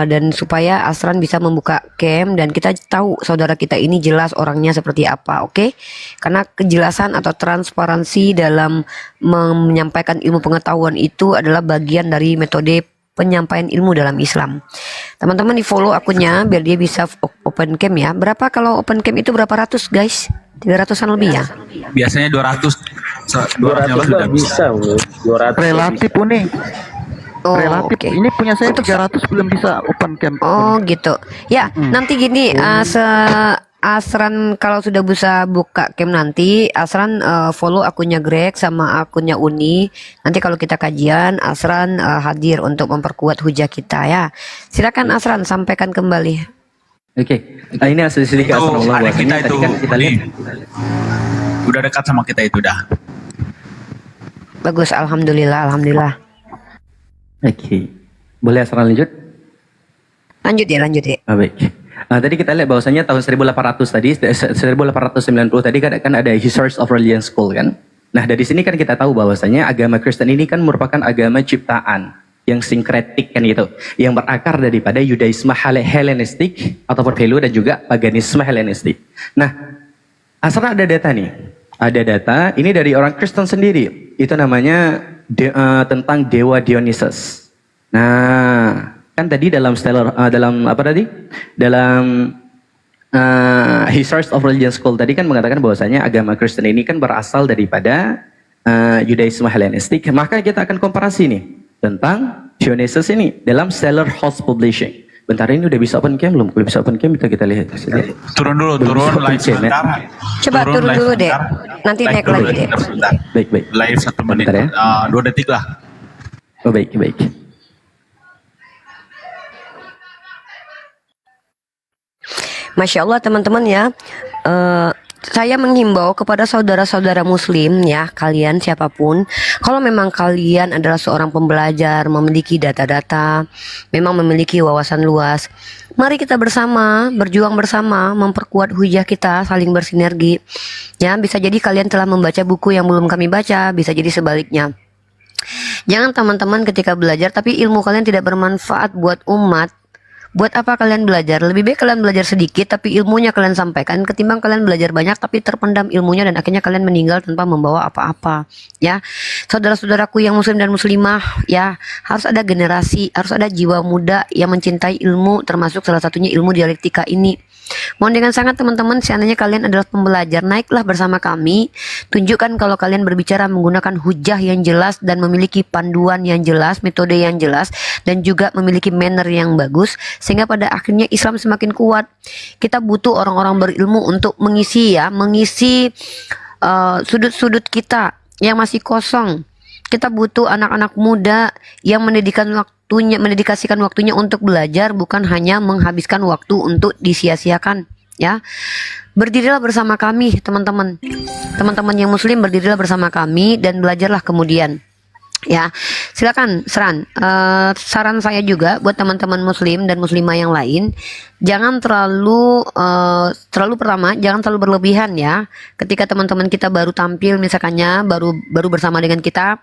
Dan supaya Asran bisa membuka cam dan kita tahu saudara kita ini jelas orangnya seperti apa, oke? Karena kejelasan atau transparansi dalam menyampaikan ilmu pengetahuan itu adalah bagian dari metode penyampaian ilmu dalam Islam. Teman-teman di follow akunnya biar dia bisa open cam ya. Berapa kalau open cam itu berapa ratus guys? 300-an lebih ya? Biasanya 200 200 sudah lah bisa, Bro. 200 Relatif bisa. Uni. Oh, Relatif. oke. Ini punya saya 300 belum bisa open cam. Oh gitu. Ya, nanti gini Asran kalau sudah bisa buka cam nanti Asran follow akunnya Greg sama akunnya Uni. Nanti kalau kita kajian Asran hadir untuk memperkuat hujah kita ya. Silakan Asran sampaikan kembali. Oke. Ini hasil sedikit Itu Asrullah adik kita bahwasanya itu tadi kan kita lihat. udah dekat sama kita itu dah. Bagus, alhamdulillah. Oke. Boleh Asran lanjut? Lanjut ya. Baik. Tadi kita lihat bahwasanya tahun 1800 tadi 1890 tadi kan ada Histories of Religion School kan. Nah, dari sini kan kita tahu bahwasanya agama Kristen ini kan merupakan agama ciptaan yang sinkretik kan gitu, yang berakar daripada Yudaisme Helenistik ataupun Pelo dan juga paganisme Helenistik. Nah, Asran ada data nih. Ada data ini dari orang Kristen sendiri. Itu namanya tentang Dewa Dionysus. Nah, kan tadi dalam Histories of Religion School tadi kan mengatakan bahwasanya agama Kristen ini kan berasal daripada Yudaisme Helenistik. Maka kita akan komparasi nih tentang Dionysus ini dalam Stellar House Publishing. Bentar, ini udah bisa open cam belum? Kalau bisa open cam kita lihat. Turun dulu, Belum bisa live open cam, ya? sebentar. Coba turun live dulu deh. sebentar. Nanti Live naik dulu, lagi deh. sebentar. Baik. Live 1 menit, Bentar ya. 2 detik lah. Oh, baik. Masya Allah teman-teman ya. Saya menghimbau kepada saudara-saudara muslim ya, kalian siapapun, kalau memang kalian adalah seorang pembelajar, memiliki data-data, memang memiliki wawasan luas, mari kita bersama, berjuang bersama, memperkuat hujah kita, saling bersinergi. Ya, bisa jadi kalian telah membaca buku yang belum kami baca, bisa jadi sebaliknya. Jangan teman-teman ketika belajar tapi ilmu kalian tidak bermanfaat buat umat. Buat apa kalian belajar? Lebih baik kalian belajar sedikit tapi ilmunya kalian sampaikan ketimbang kalian belajar banyak tapi terpendam ilmunya dan akhirnya kalian meninggal tanpa membawa apa-apa. Ya, saudara-saudaraku yang muslim dan muslimah, ya harus ada generasi, harus ada jiwa muda yang mencintai ilmu, termasuk salah satunya ilmu dialektika ini. Mohon dengan sangat teman-teman, seandainya kalian adalah pembelajar, naiklah bersama kami. Tunjukkan kalau kalian berbicara menggunakan hujah yang jelas dan memiliki panduan yang jelas, metode yang jelas, dan juga memiliki manner yang bagus, sehingga pada akhirnya Islam semakin kuat. Kita butuh orang-orang berilmu untuk mengisi sudut-sudut kita yang masih kosong. Kita butuh anak-anak muda yang mendedikasikan waktunya untuk belajar, bukan hanya menghabiskan waktu untuk disia-siakan. Ya, berdirilah bersama kami, teman-teman. Teman-teman yang muslim, berdirilah bersama kami dan belajarlah kemudian. Ya, silakan Sran. Saran saya juga buat teman-teman muslim dan muslimah yang lain, jangan terlalu pertama, jangan terlalu berlebihan ya. Ketika teman-teman kita baru tampil misalkannya, baru bersama dengan kita,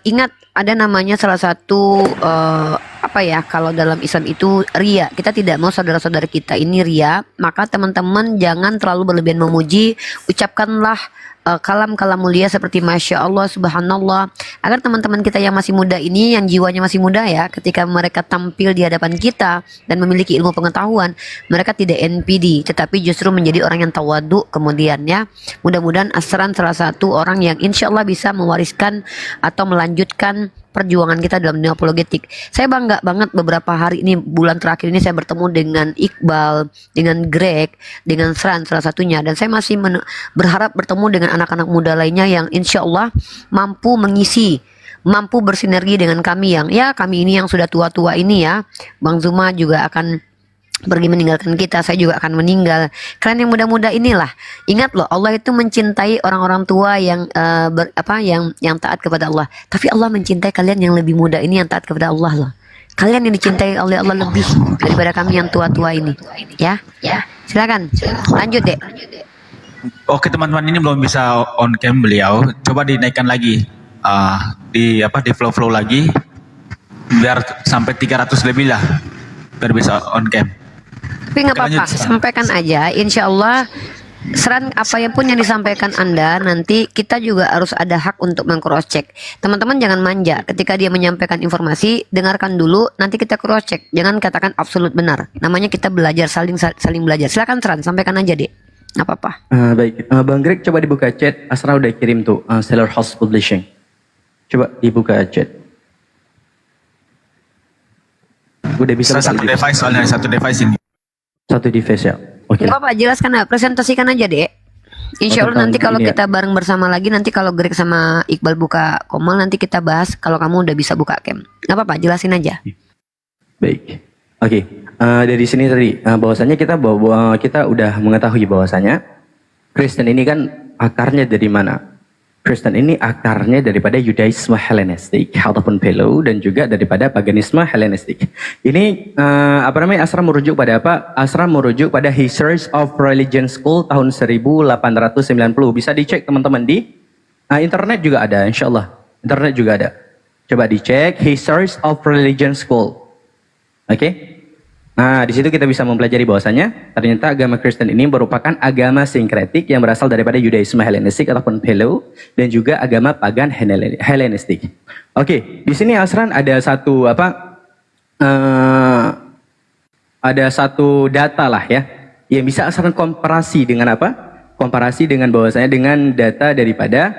ingat ada namanya salah satu apa ya, kalau dalam Islam itu ria. Kita tidak mau saudara-saudara kita ini ria, maka teman-teman jangan terlalu berlebihan memuji. Ucapkanlah kalam-kalam mulia seperti Masya Allah, Subhanallah, agar teman-teman kita yang masih muda ini, yang jiwanya masih muda ya, ketika mereka tampil di hadapan kita dan memiliki ilmu pengetahuan, mereka tidak NPD, tetapi justru menjadi orang yang tawadu kemudian ya. Mudah-mudahan Asran salah satu orang yang insya Allah bisa mewariskan atau melanjutkan perjuangan kita dalam dunia apologetik. Saya bangga banget beberapa hari ini, bulan terakhir ini saya bertemu dengan Iqbal, dengan Greg, dengan Sran salah satunya, dan saya masih berharap bertemu dengan anak-anak muda lainnya yang insya Allah mampu mengisi, mampu bersinergi dengan kami yang ya, kami ini yang sudah tua-tua ini ya. Bang Zuma juga akan pergi meninggalkan kita, saya juga akan meninggal. Kalian yang muda-muda inilah, ingat loh, Allah itu mencintai orang-orang tua yang yang taat kepada Allah. Tapi Allah mencintai kalian yang lebih muda ini yang taat kepada Allah loh. Kalian yang dicintai oleh Allah lebih daripada kami yang tua-tua ini. Ya, silakan lanjut deh. Oke teman-teman, ini belum bisa on cam beliau. Coba dinaikkan lagi di flow lagi biar sampai 300 lebih lah, biar bisa on cam. Tapi nggak apa-apa, sampaikan aja. Insya Allah, Seran apa yang pun yang disampaikan Anda, nanti kita juga harus ada hak untuk meng-cross check. Teman-teman jangan manja. Ketika dia menyampaikan informasi, dengarkan dulu, nanti kita cross check. Jangan katakan absolut benar. Namanya kita belajar, saling belajar. Silakan Seran, sampaikan aja deh. Nggak apa-apa. Baik, Bang Greg coba dibuka chat. Asra udah kirim tuh Stellar House Publishing. Coba dibuka chat. Udah bisa Satu device, soalnya satu device ini. Satu device ya. Oke. Nggak apa-apa, jelaskan aja, presentasikan aja deh. Insya Allah nanti kalau kita bareng bersama lagi, nanti kalau Greg sama Iqbal buka Komal, nanti kita bahas kalau kamu udah bisa buka cam. Nggak apa-apa, jelasin aja. Baik. Oke. Dari sini tadi bahwasanya kita udah mengetahui bahwasanya Kristen ini kan akarnya dari mana? Kristen ini akarnya daripada Yudaisme Helenistik ataupun Pelo, dan juga daripada paganisme Helenistik. Ini Asra merujuk pada apa? Asra merujuk pada History of Religion School tahun 1890. Bisa dicek teman-teman di internet juga ada, insya Allah. Internet juga ada. Coba dicek History of Religion School. Oke? Nah, di situ kita bisa mempelajari bahwasanya ternyata agama Kristen ini merupakan agama sinkretik yang berasal daripada Yudaisme Helenistik ataupun Pelo, dan juga agama pagan Helenistik. Oke, di sini Asran ada satu ada satu data lah ya yang bisa Asran komparasi dengan apa? Komparasi dengan bahwasanya dengan data daripada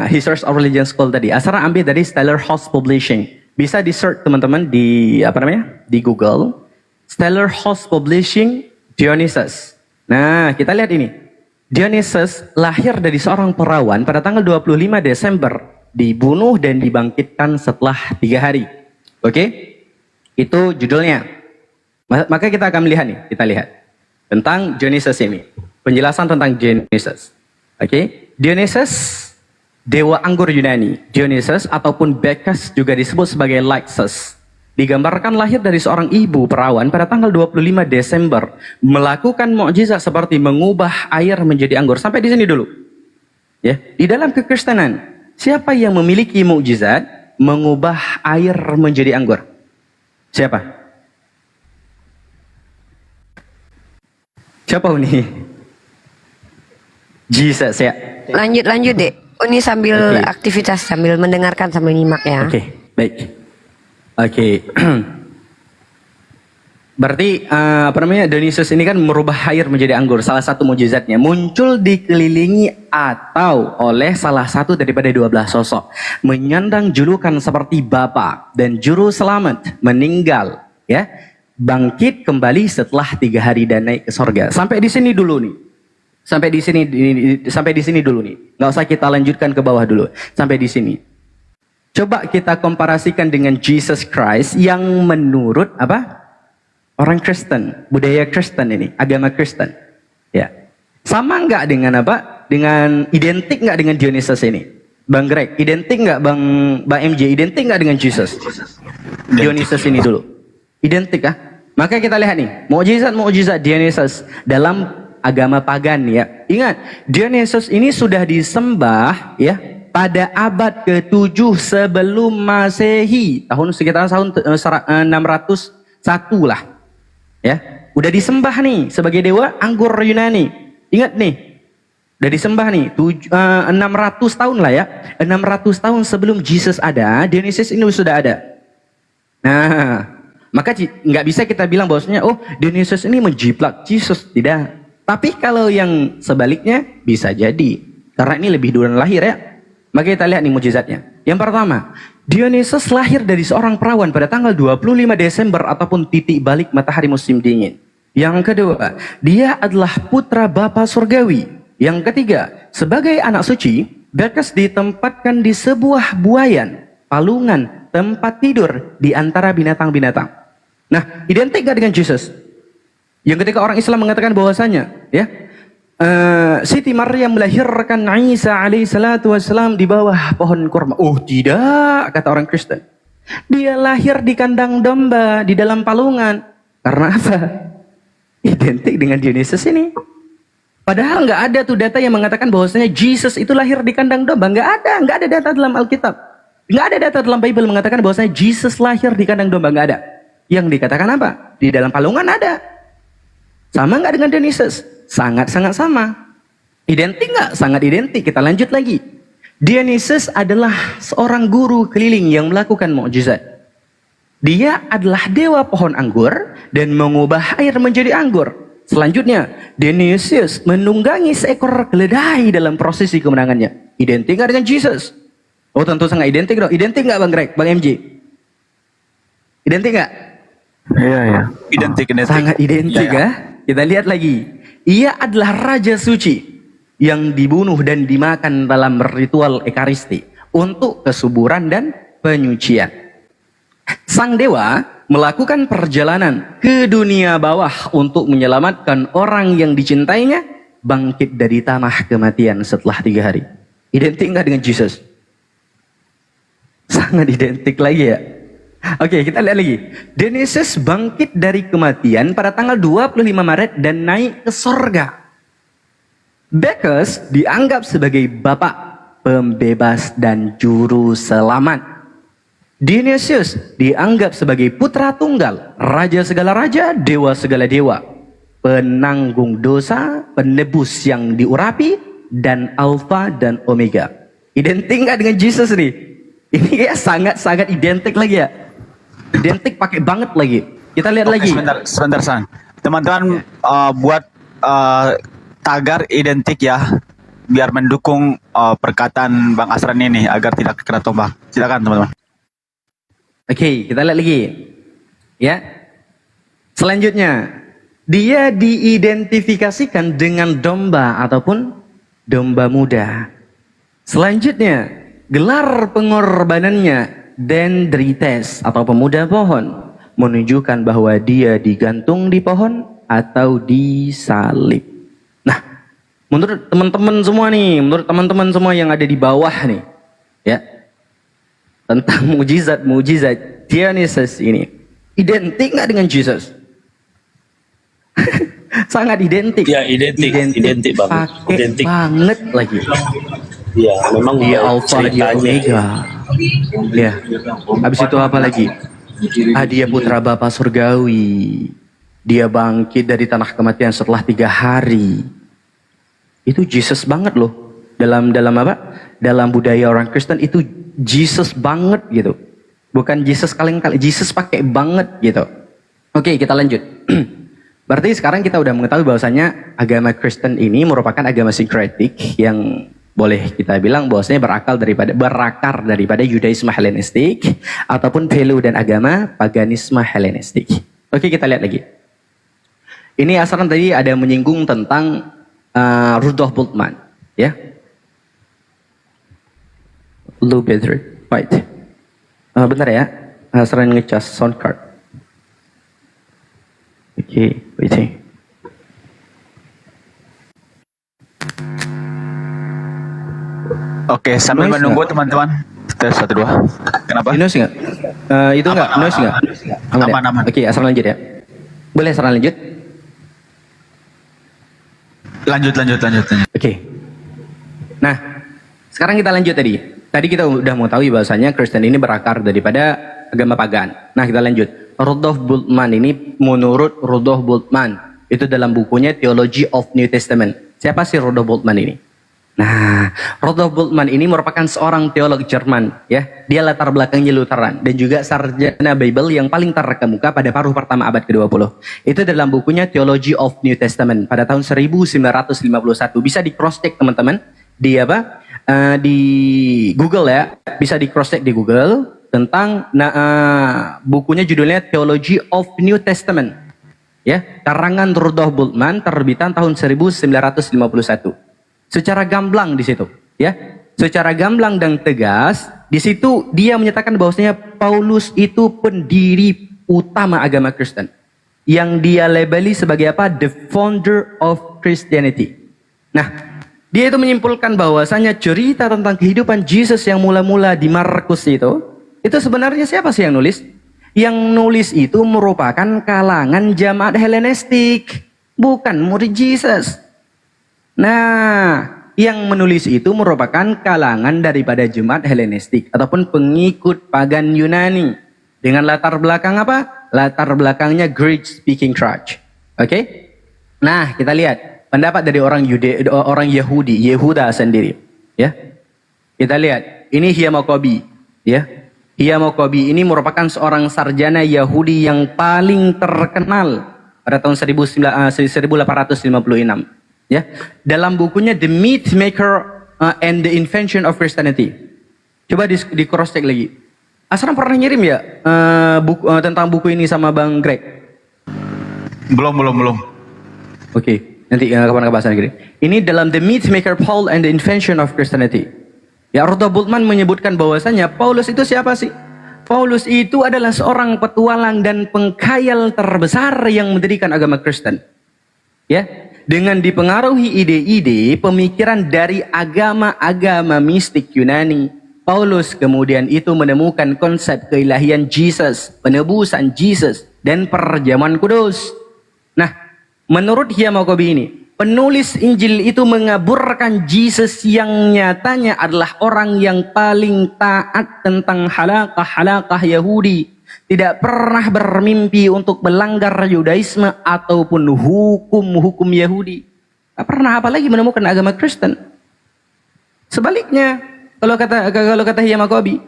History of Religion School tadi. Asran ambil dari Stellar House Publishing. Bisa di search teman-teman di di Google. Stellar House Publishing Dionysus. Nah, kita lihat ini. Dionysus lahir dari seorang perawan pada tanggal 25 Desember. Dibunuh dan dibangkitkan setelah 3 hari. Oke? Itu judulnya. Maka kita akan melihat nih. Kita lihat. Tentang Dionysus ini. Penjelasan tentang Dionysus. Oke? Dionysus, dewa anggur Yunani. Dionysus ataupun Bacchus juga disebut sebagai Lycus. Digambarkan lahir dari seorang ibu perawan pada tanggal 25 Desember, melakukan mukjizat seperti mengubah air menjadi anggur. Sampai di sini dulu. Ya, di dalam kekristenan, siapa yang memiliki mukjizat mengubah air menjadi anggur? Siapa? Siapa ini? Jesus ya. Lanjut deh. Ini sambil aktivitas, sambil mendengarkan, sambil nyimak ya. Oke, baik. Oke. Berarti Dionysus ini kan merubah air menjadi anggur. Salah satu mukjizatnya muncul dikelilingi atau oleh salah satu daripada 12 sosok, menyandang julukan seperti Bapa dan Juru Selamat, meninggal ya, bangkit kembali setelah 3 hari dan naik ke sorga. Sampai di sini dulu nih. Sampai di sini dulu nih. Nggak usah kita lanjutkan ke bawah dulu. Sampai di sini. Coba kita komparasikan dengan Jesus Christ yang menurut orang Kristen, budaya Kristen ini, agama Kristen. Ya. Sama nggak dengan Dengan identik nggak dengan Dionysus ini? Bang Greg, identik nggak Bang MJ? Identik nggak dengan Jesus? Dionysus ini dulu. Identik kah? Maka kita lihat nih, mukjizat Dionysus dalam agama pagan ya. Ingat, Dionysus ini sudah disembah ya pada abad ke-7 sebelum Masehi, tahun sekitar tahun 601 lah. Ya, udah disembah nih sebagai dewa anggur Yunani. Ingat nih, udah disembah nih 600 tahun lah ya. 600 tahun sebelum Jesus ada, Dionysus ini sudah ada. Nah, maka nggak bisa kita bilang bahwasanya oh Dionysus ini menjiplak Jesus, tidak. Tapi kalau yang sebaliknya bisa jadi, karena ini lebih duluan lahir ya. Maka kita lihat nih mukjizatnya. Yang pertama, Dionysus lahir dari seorang perawan pada tanggal 25 Desember ataupun titik balik matahari musim dingin. Yang kedua, dia adalah putra Bapa Surgawi. Yang ketiga, sebagai anak suci, Bacchus ditempatkan di sebuah buayan, palungan, tempat tidur di antara binatang-binatang. Nah, identik gak dengan Jesus? Yang ketika orang Islam mengatakan bahwasanya, ya, Siti Maryam melahirkan Isa alaihissalatu wassalam di bawah pohon kurma. Oh tidak, kata orang Kristen. Dia lahir di kandang domba, di dalam palungan. Karena apa? Identik dengan Dionysus ini. Padahal nggak ada tuh data yang mengatakan bahwasanya Jesus itu lahir di kandang domba. Nggak ada data dalam Alkitab. Nggak ada data dalam Bible mengatakan bahwasanya Jesus lahir di kandang domba, nggak ada. Yang dikatakan apa? Di dalam palungan ada. Sama nggak dengan Dionysus? Sangat-sangat sama. Identik nggak? Sangat identik. Kita lanjut lagi. Dionysus adalah seorang guru keliling yang melakukan mukjizat. Dia adalah dewa pohon anggur dan mengubah air menjadi anggur. Selanjutnya, Dionysus menunggangi seekor keledai dalam prosesi kemenangannya. Identik nggak dengan Jesus? Oh tentu sangat identik dong. Identik nggak Bang Greg, Bang MJ? Identik nggak? Iya, iya. Identik. Sangat identik ya. Kita lihat lagi. Ia adalah raja suci yang dibunuh dan dimakan dalam ritual ekaristi untuk kesuburan dan penyucian. Sang dewa melakukan perjalanan ke dunia bawah untuk menyelamatkan orang yang dicintainya bangkit dari tanah kematian setelah 3 hari. Identik nggak dengan Jesus? Sangat identik lagi ya. Oke, kita lihat lagi. Dionysus bangkit dari kematian pada tanggal 25 Maret dan naik ke sorga. Bacchus dianggap sebagai bapak, pembebas, dan juru selamat. Dionysus dianggap sebagai putra tunggal, raja segala raja, dewa segala dewa, penanggung dosa, penebus yang diurapi, dan alfa dan omega. Identik nggak dengan Jesus nih? Ini kayak sangat-sangat identik lagi ya. Identik pakai banget lagi. Kita lihat lagi. Sebentar Sang. Teman-teman buat tagar identik ya, biar mendukung perkataan Bang Asran ini agar tidak kena tombak. Silakan teman-teman. Oke, kita lihat lagi. Ya. Selanjutnya, dia diidentifikasikan dengan domba ataupun domba muda. Selanjutnya, gelar pengorbanannya Dendrites atau pemuda pohon, menunjukkan bahwa dia digantung di pohon atau disalib. Nah, menurut teman-teman semua nih, menurut teman-teman semua yang ada di bawah nih, ya, tentang mujizat Dionysus ini, identik nggak dengan Jesus? Sangat identik. Ya, identik banget. Pakai Identik banget lagi. Ya, memang Dia alfa, dia omega. Ya. Habis itu apa lagi? Dia putra Bapa Surgawi. Dia bangkit dari tanah kematian setelah 3 hari. Itu Jesus banget loh. Dalam apa? Dalam budaya orang Kristen itu Jesus banget gitu. Bukan Jesus kaleng-kaleng, Jesus pakai banget gitu. Oke, kita lanjut. Berarti sekarang kita udah mengetahui bahwasanya agama Kristen ini merupakan agama sinkretik yang boleh kita bilang bahwasanya berakar daripada Yudaisme Helenistik ataupun Paleo dan agama paganisme Helenistik. Oke, kita lihat lagi. Ini Asran tadi ada menyinggung tentang Rudolf Bultmann, ya. Low battery, right. Bentar ya, Asran ngecas sound card. Oke, waiting. Oke, sambil menunggu teman-teman. Tes 1 2. Kenapa? Noise nggak? Itu nggak? Noise nggak? Aman. Oke, asal lanjut ya. Boleh asal lanjut? Lanjut. Oke. Nah, Sekarang kita lanjut tadi. Tadi kita udah mengetahui bahwasanya Kristen ini berakar daripada agama pagan. Nah, kita lanjut. Rudolf Bultmann ini, menurut Rudolf Bultmann, itu dalam bukunya Theology of New Testament. Siapa sih Rudolf Bultmann ini? Nah, Rudolf Bultmann ini merupakan seorang teolog Jerman, ya. Dia latar belakangnya Lutheran dan juga sarjana Bible yang paling terkemuka pada paruh pertama abad ke-20. Itu dalam bukunya Theology of New Testament pada tahun 1951. Bisa di cross check teman-teman di apa? Di Google ya, bisa di cross check di Google tentang bukunya judulnya Theology of New Testament, ya, karangan Rudolf Bultmann, terbitan tahun 1951. Secara gamblang di situ, ya, secara gamblang dan tegas di situ dia menyatakan bahwasanya Paulus itu pendiri utama agama Kristen yang dia labeli sebagai apa? The founder of Christianity. Nah, dia itu menyimpulkan bahwasanya cerita tentang kehidupan Yesus yang mula-mula di Markus itu sebenarnya siapa sih yang nulis? Yang nulis itu merupakan kalangan jamaat Helenistik, bukan murid Yesus. Nah, yang menulis itu merupakan kalangan daripada jemaat Helenistik ataupun pengikut pagan Yunani dengan latar belakang apa? Latar belakangnya Greek speaking church. Oke? Nah, kita lihat pendapat dari orang Yahudi, Yehuda sendiri, ya. Kita lihat, ini Hiamokobi, ya. Hiamokobi ini merupakan seorang sarjana Yahudi yang paling terkenal pada tahun 1856, ya. Dalam bukunya The Myth Maker and the Invention of Christianity. Coba di cross check lagi. Asram pernah ngirim ya tentang buku ini sama Bang Greg? Belum. Oke. Nanti kapan bahasan lagi. Ini dalam The Myth Maker Paul and the Invention of Christianity. Ya, Rudolf Bultmann menyebutkan bahwasanya Paulus itu siapa sih? Paulus itu adalah seorang petualang dan pengkhayal terbesar yang mendirikan agama Kristen. Ya, dengan dipengaruhi ide-ide pemikiran dari agama-agama mistik Yunani, Paulus kemudian itu menemukan konsep keilahian Yesus, penebusan Yesus, dan perjamuan kudus. Nah, menurut Hiamokobi ini, penulis Injil itu mengaburkan Yesus yang nyatanya adalah orang yang paling taat tentang halakah Yahudi. Tidak pernah bermimpi untuk melanggar Yudaisme ataupun hukum-hukum Yahudi. Tak pernah apalagi menemukan agama Kristen. Sebaliknya, kalau kata Hiamokobi,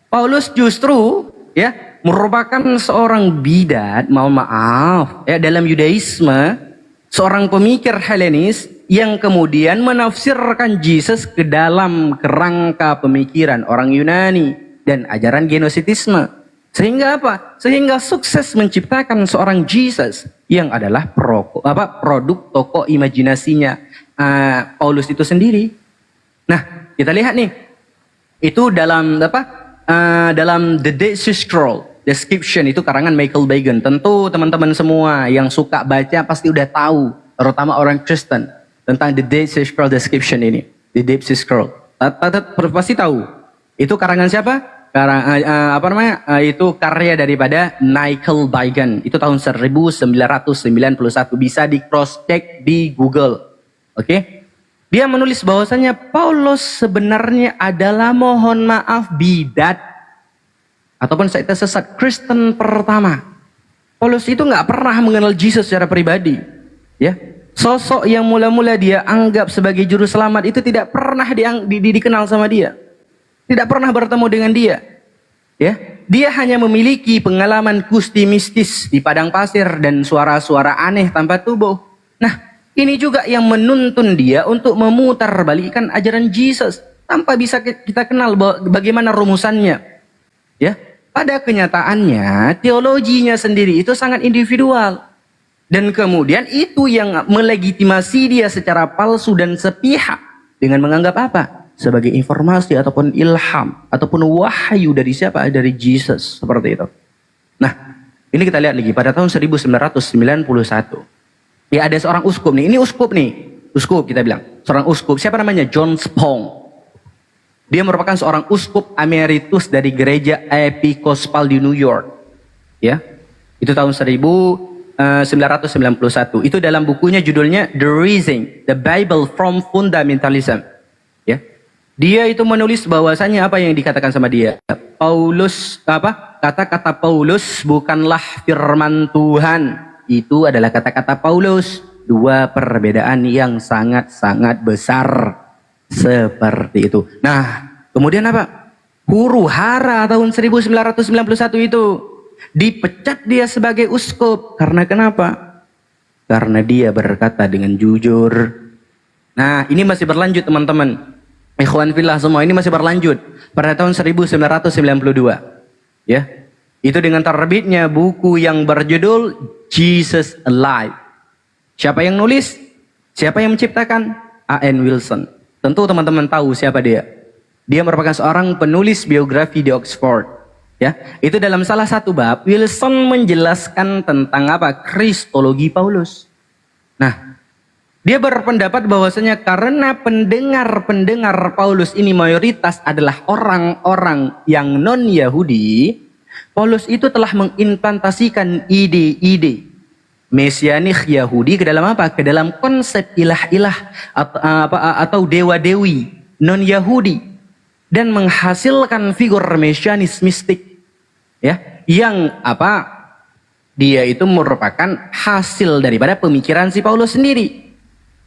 Paulus justru ya merupakan seorang bidat, mohon maaf, ya, dalam Yudaisme, seorang pemikir Helenis yang kemudian menafsirkan Yesus ke dalam kerangka pemikiran orang Yunani dan ajaran genositisme. Sehingga apa? Sehingga sukses menciptakan seorang Yesus yang adalah produk tokoh imajinasinya Paulus itu sendiri. Nah, kita lihat nih. Itu dalam dalam The Dead Sea Scroll Description, itu karangan Michael Bagan. Tentu teman-teman semua yang suka baca pasti udah tahu, terutama orang Kristen, tentang The Dead Sea Scroll Description ini. The Dead Sea Scroll. Pasti tahu. Itu karangan siapa? Itu karya daripada Michael Bagan. Itu tahun 1991. Bisa di cross check di Google. Oke? Dia menulis bahwasanya Paulus sebenarnya adalah, mohon maaf, bidat ataupun sekte sesat Kristen pertama. Paulus itu nggak pernah mengenal Yesus secara pribadi, ya. Sosok yang mula-mula dia anggap sebagai juru selamat itu tidak pernah dikenal sama dia, tidak pernah bertemu dengan dia, ya. Dia hanya memiliki pengalaman kusti mistis di padang pasir dan suara-suara aneh tanpa tubuh. Nah, ini juga yang menuntun dia untuk memutarbalikkan ajaran Yesus tanpa bisa kita kenal bagaimana rumusannya. Ya, pada kenyataannya teologinya sendiri itu sangat individual. Dan kemudian itu yang melegitimasi dia secara palsu dan sepihak dengan menganggap apa? Sebagai informasi ataupun ilham ataupun wahyu dari siapa? Dari Yesus, seperti itu. Nah, ini kita lihat lagi pada tahun 1991. Ya, ada seorang uskup nih. Ini uskup nih. Uskup kita bilang. Seorang uskup. Siapa namanya? John Spong. Dia merupakan seorang uskup emeritus dari gereja Episkopal di New York. Ya. Itu tahun 1991. Itu dalam bukunya judulnya The Rising, The Bible from Fundamentalism. Ya. Dia itu menulis bahwasanya apa yang dikatakan sama dia. Paulus kata-kata Paulus bukanlah firman Tuhan. Itu adalah kata-kata Paulus. Dua perbedaan yang sangat-sangat besar seperti itu. Nah, kemudian apa? Huru hara tahun 1991 itu dipecat dia sebagai uskup. Karena kenapa? Karena dia berkata dengan jujur. Nah, ini masih berlanjut teman-teman. Ikhwan fillah semua, ini masih berlanjut. Pada tahun 1992. Ya. Itu dengan terbitnya buku yang berjudul Jesus Alive. Siapa yang nulis? Siapa yang menciptakan? A.N. Wilson. Tentu teman-teman tahu siapa dia. Dia merupakan seorang penulis biografi di Oxford. Ya, itu dalam salah satu bab Wilson menjelaskan tentang apa? Kristologi Paulus. Nah, dia berpendapat bahwasanya karena pendengar Paulus ini mayoritas adalah orang-orang yang non-Yahudi, Paulus itu telah mengimplementasikan ide-ide mesianik Yahudi ke dalam apa? Ke dalam konsep ilah-ilah atau dewa-dewi non-Yahudi dan menghasilkan figur mesianis mistik. Ya, yang apa? Dia itu merupakan hasil daripada pemikiran si Paulus sendiri.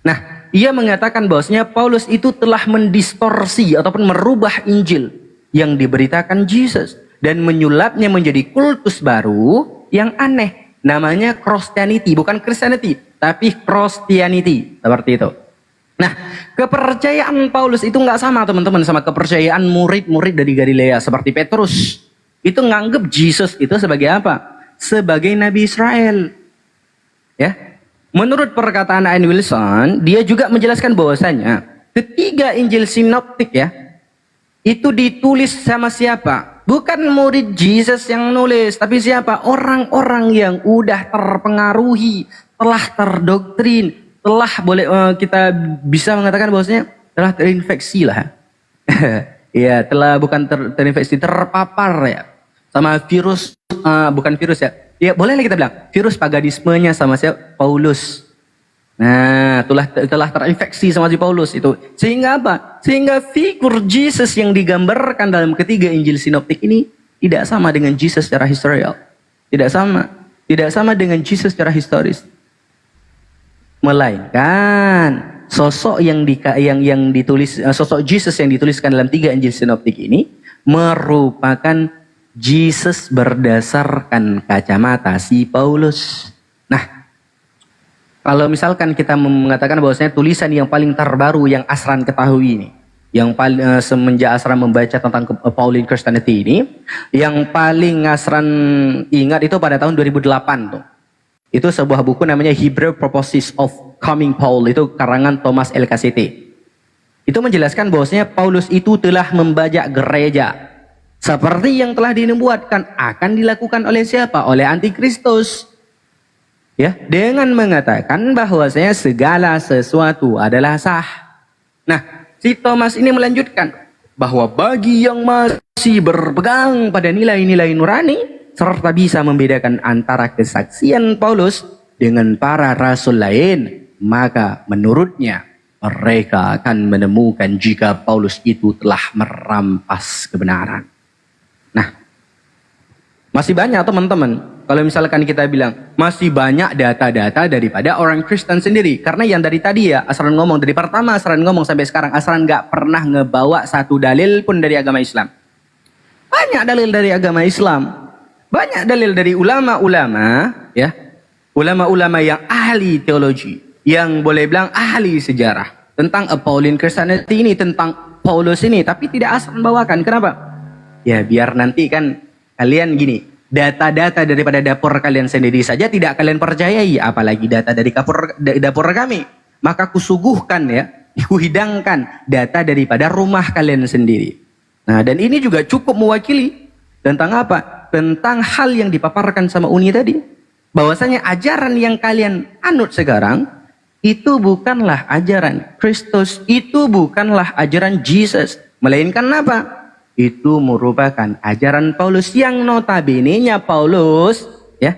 Nah, ia mengatakan bahwasanya Paulus itu telah mendistorsi ataupun merubah Injil yang diberitakan Yesus dan menyulapnya menjadi kultus baru yang aneh. Namanya Christianity, bukan Christianity, tapi Christianity, seperti itu. Nah, kepercayaan Paulus itu nggak sama teman-teman sama kepercayaan murid-murid dari Galilea seperti Petrus. Itu nganggep Yesus itu sebagai apa? Sebagai Nabi Israel. Ya. Menurut perkataan A.N. Wilson, dia juga menjelaskan bahwasanya ketiga Injil sinoptik ya, itu ditulis sama siapa? Bukan murid Yesus yang nulis, tapi siapa? Orang-orang yang udah terpengaruhi, telah terdoktrin, telah kita bisa mengatakan bahwasanya telah terinfeksi lah. Ya, telah bukan terinfeksi, terpapar ya sama virus, bukan virus ya. Ya, bolehlah kita bilang virus paganismenya sama siapa? Paulus. Nah, telah terinfeksi sama si Paulus itu. Sehingga apa? Sehingga figur Yesus yang digambarkan dalam ketiga Injil sinoptik ini tidak sama dengan Yesus secara historial. Tidak sama dengan Yesus secara historis. Melainkan sosok yang ditulis, sosok Yesus yang dituliskan dalam tiga Injil sinoptik ini merupakan Yesus berdasarkan kacamata si Paulus. Nah, kalau misalkan kita mengatakan bahwasanya tulisan yang paling terbaru yang Asran ketahui ini, yang paling semenjak Asran membaca tentang Pauline Christianity ini, yang paling Asran ingat itu pada tahun 2008 tuh. Itu sebuah buku namanya Hebrew Prophecies of Coming Paul, itu karangan Thomas LKCT. Itu menjelaskan bahwasanya Paulus itu telah membajak gereja. Seperti yang telah dinubuatkan akan dilakukan oleh siapa? Oleh antikristus. Ya, dengan mengatakan bahwasanya segala sesuatu adalah sah. Nah, si Thomas ini melanjutkan bahwa bagi yang masih berpegang pada nilai-nilai nurani serta bisa membedakan antara kesaksian Paulus dengan para rasul lain, maka menurutnya mereka akan menemukan jika Paulus itu telah merampas kebenaran. Nah, masih banyak teman-teman. Kalau misalkan kita bilang masih banyak data-data daripada orang Kristen sendiri. Karena yang dari tadi ya, Asran ngomong dari pertama Asran ngomong sampai sekarang, Asran nggak pernah ngebawa satu dalil pun dari agama Islam. Banyak dalil dari agama Islam, banyak dalil dari ulama-ulama, ya, ulama-ulama yang ahli teologi, yang boleh bilang ahli sejarah tentang Pauline Christianity ini, tentang Paulus ini, tapi tidak Asran bawakan. Kenapa? Ya biar nanti kan kalian gini, data-data daripada dapur kalian sendiri saja tidak kalian percayai, apalagi data dari dapur kami. Maka kusuguhkan ya, kuhidangkan data daripada rumah kalian sendiri. Nah, dan ini juga cukup mewakili tentang apa? Tentang hal yang dipaparkan sama Uni tadi. Bahwasanya ajaran yang kalian anut sekarang itu bukanlah ajaran Kristus, itu bukanlah ajaran Yesus, melainkan apa? Itu merupakan ajaran Paulus yang notabene-nya Paulus ya,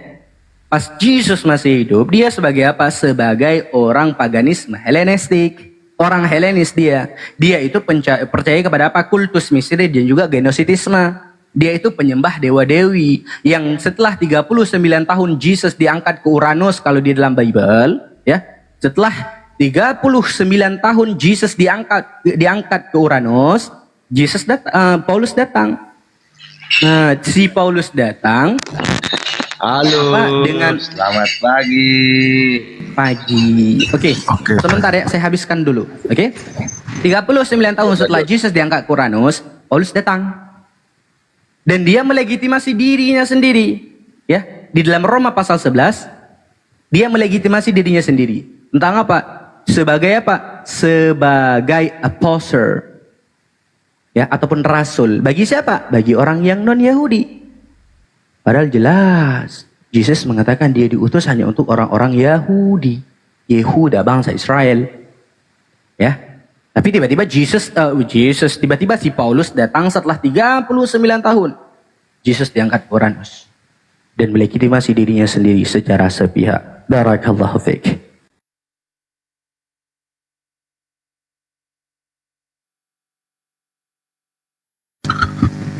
pas Yesus masih hidup, dia sebagai apa? Sebagai orang paganisme Helenistik. Orang Helenis dia. Dia itu percaya kepada apa? Kultus Misri dan juga genositisme. Dia itu penyembah dewa-dewi yang setelah 39 tahun Jesus diangkat ke Uranus kalau di dalam Bible, ya. Setelah 39 tahun Jesus diangkat ke Uranus, Paulus datang. Nah, si Paulus datang. Halo, selamat pagi. Oke. Sebentar ya, saya habiskan dulu. Oke. 39 tahun setelah Jesus diangkat ke Uranus, Paulus datang. Dan dia melegitimasi dirinya sendiri. Ya, di dalam Roma pasal 11, dia melegitimasi dirinya sendiri. Tentang apa? Sebagai apa? Sebagai apostle. Ya, ataupun rasul. Bagi siapa? Bagi orang yang non-Yahudi. Padahal jelas Jesus mengatakan dia diutus hanya untuk orang-orang Yahudi, Yehuda, bangsa Israel. Ya. Tapi tiba-tiba tiba-tiba si Paulus datang setelah 39 tahun. Jesus diangkat ke Uranus dan melegitimasi dirinya sendiri secara sepihak. Barakallahu fiik.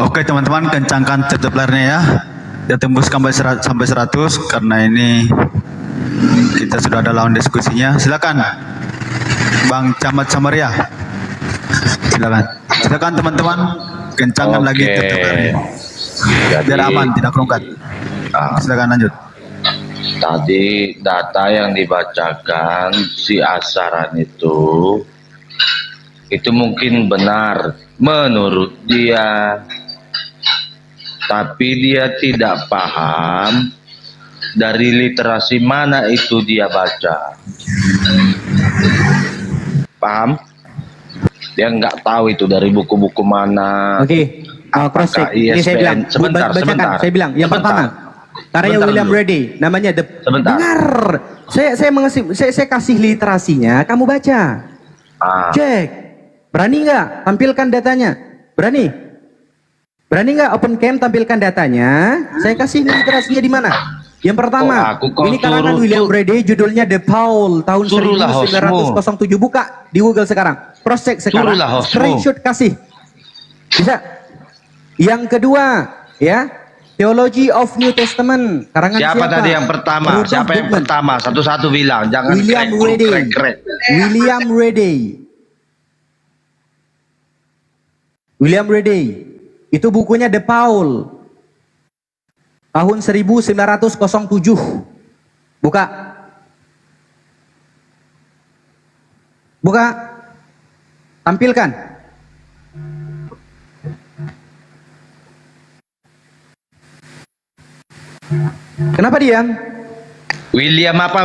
Oke teman-teman, kencangkan tutup layarnya ya. Dia tembus sampai 100 karena ini kita sudah ada lawan diskusinya. Silakan Bang Camat Samaria. Silakan teman-teman, kencangkan lagi tutup layarnya. Biar aman, tidak kerungkat. Silakan lanjut. Tadi data yang dibacakan si Asaran itu mungkin benar menurut dia. Tapi dia tidak paham dari literasi mana itu dia baca. Paham? Dia nggak tahu itu dari buku-buku mana. Oke. Cross check. Ini saya bilang. Sebentar. Saya bilang. Yang pertama, karya William Ready, namanya Dengar. Saya kasih literasinya, kamu baca. Cek. Berani nggak? Tampilkan datanya. Berani nggak open cam tampilkan datanya? Saya kasih literasinya di mana? Yang pertama, ini karangan William Brady, judulnya The Paul tahun 1907. Buka di Google sekarang. Cross check sekarang. Screenshot kasih. Bisa. Yang kedua, ya, Theology of New Testament. Karangan siapa tadi yang pertama? Siapa yang pertama? Satu-satu bilang. Jangan William Ready. Itu bukunya The Paul. Tahun 1907. Buka. Tampilkan. Kenapa diam? William apa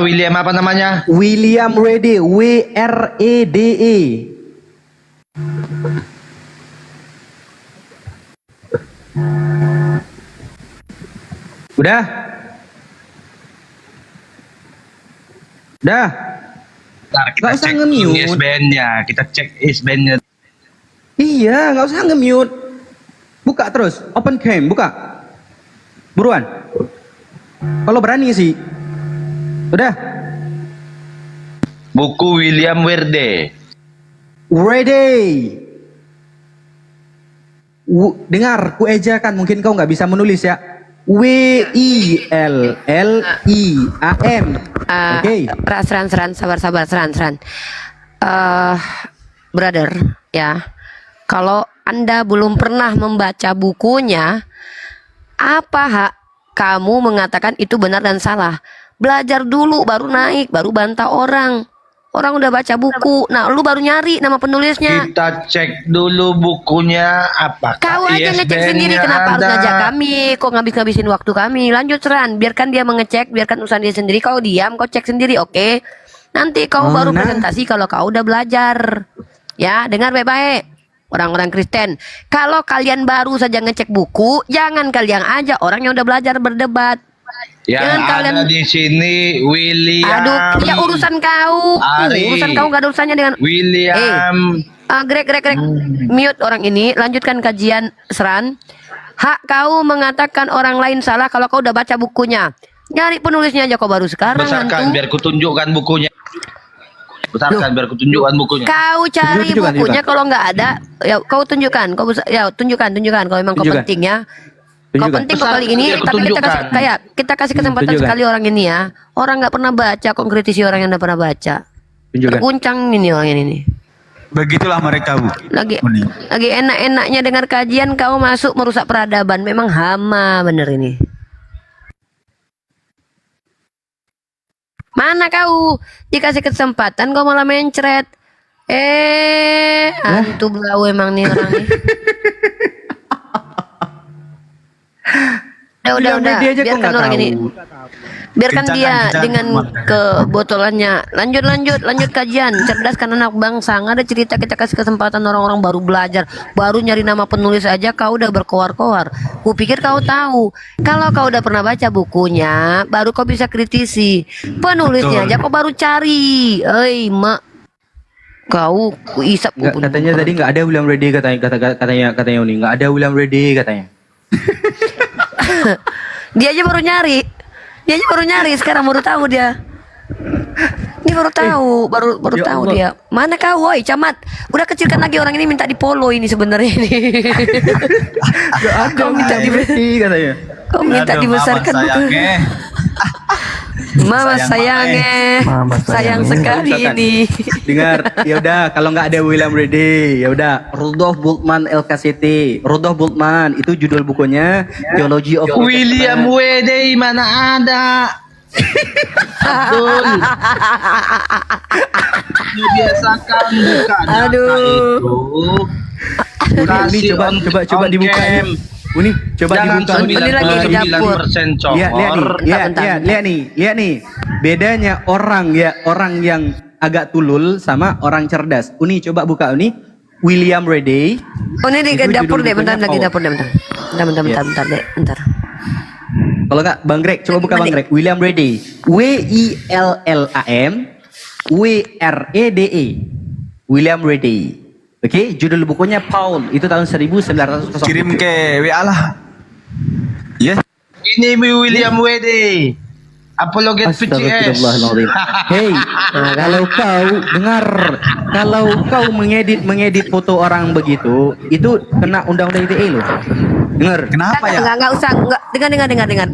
namanya? William Ready. WREDE. Udah. Kita cek ISBN-nya. Kita cek ISBN-nya. Iya, nggak usah nge-mute. Buka terus. Open cam, buka. Buruan. Kalau berani sih. Udah. Buku William Ready. Dengar, ku ejakan. Mungkin kau nggak bisa menulis ya. WILLIAM. Oke. Seran, sabar, seran. Brother, ya. Kalau Anda belum pernah membaca bukunya, apa hak kamu mengatakan itu benar dan salah? Belajar dulu, baru naik, baru bantah orang. Orang udah baca buku, nah lu baru nyari nama penulisnya. Kita cek dulu bukunya apa. Kau aja ngecek sendiri, kenapa harus ngajak kami? Kok ngabis-ngabisin waktu kami? Lanjut Seran, biarkan dia mengecek, biarkan urusan dia sendiri. Kau diam, kau cek sendiri, oke? Nanti kau baru presentasi kalau kau udah belajar. Ya, dengar baik-baik. Orang-orang Kristen, kalau kalian baru saja ngecek buku, jangan kalian aja orang yang udah belajar berdebat. Yang ada di sini William. Aduh, ya urusan kau. Urusan kau gak ada urusannya dengan William. Greg, mute orang ini. Lanjutkan kajian Seran. Hak kau mengatakan orang lain salah kalau kau udah baca bukunya. Nyari penulisnya aja kau baru sekarang. Besarkan biar ku tunjukkan bukunya. Putarkan biar kutunjukkan bukunya. Kau cari Tunjukkan, bukunya, kalau nggak ada, ya kau tunjukkan. Tunjukkan kalau memang kau Tunjukkan. penting ya. Kau Tunjukkan. penting kok Besar, kali ini, ya, tapi kita kasih kutunjukkan. kita kasih kesempatan Tunjukkan. sekali orang ini ya. Orang nggak pernah baca, kok kritisi orang yang udah pernah baca. Tunjukkan. Terguncang ini orang ini. Begitulah mereka, Bu. Lagi Uni. lagi enak-enaknya dengar kajian, kau masuk merusak peradaban. Memang hama bener ini. Mana kau? Dikasih kesempatan kau malah mencret. Hantu belau emang nih orang nih. Udah, Bilang dia aja kok biarkan nggak orang ini. tahu. Biarkan dia Kencang, dengan kebotolannya. Lanjut kajian. Cerdaskan anak bangsa. Nggak ada cerita kita kasih kesempatan orang-orang baru belajar, baru nyari nama penulis aja kau udah berkoar-koar. Kupikir kau tahu. Kalau kau udah pernah baca bukunya, baru kau bisa kritisi. Penulisnya aja kau baru cari. Mak. Kau isap Nggak, katanya tadi nggak ada William Ready, katanya Uni, nggak ada William Ready katanya. Dia aja baru nyari. Sekarang baru tahu dia. Ini baru tahu, baru Ya tahu Allah. dia. Mana kau, woi camat? Udah kecilkan lagi orang ini, minta di follow ini sebenarnya ini. Nggak ada Kau minta William Ready katanya. Kau minta Aduh, dibesarkan Mama bukan? sayangnya. Mama Sayang, sayangnya, Mama sayang sayangnya. sekali Misalkan, ini. Dengar, ya udah kalau nggak ada William Ready, ya udah Rudolf Bultmann LKCT. Rudolf Bultmann itu judul bukunya Theology of William Wedey mana ada? Abdul. Biasakan buka data Aduh. itu. Uni, Kasih coba on- coba on dibuka cam. ini. Uni, coba Jangan dibuka. Uni. Ini lagi di dapur. 99% Lihat congor. lihat nih. Bedanya orang yang agak tulul sama orang cerdas. Uni coba buka Uni. William Ready. Oh ini di Itu dapur judul deh, bentar bukunya lagi Paul. dapur deh, bentar. Bentar deh, bentar. Kalau nggak Bang Greg, coba buka Bang Greg. William Ready. WILLAM WREDE. William Ready. Oke, judul bukunya Paul. Itu tahun 1900. Kirim ke WA lah. Ya. Ini William Wedey. Apologet PCS. Astagfirullahaladzim. Hey, kalau kau dengar, kalau kau mengedit foto orang begitu, itu kena undang-undang ITE loh. Dengar. Kenapa ya? Enggak usah, enggak.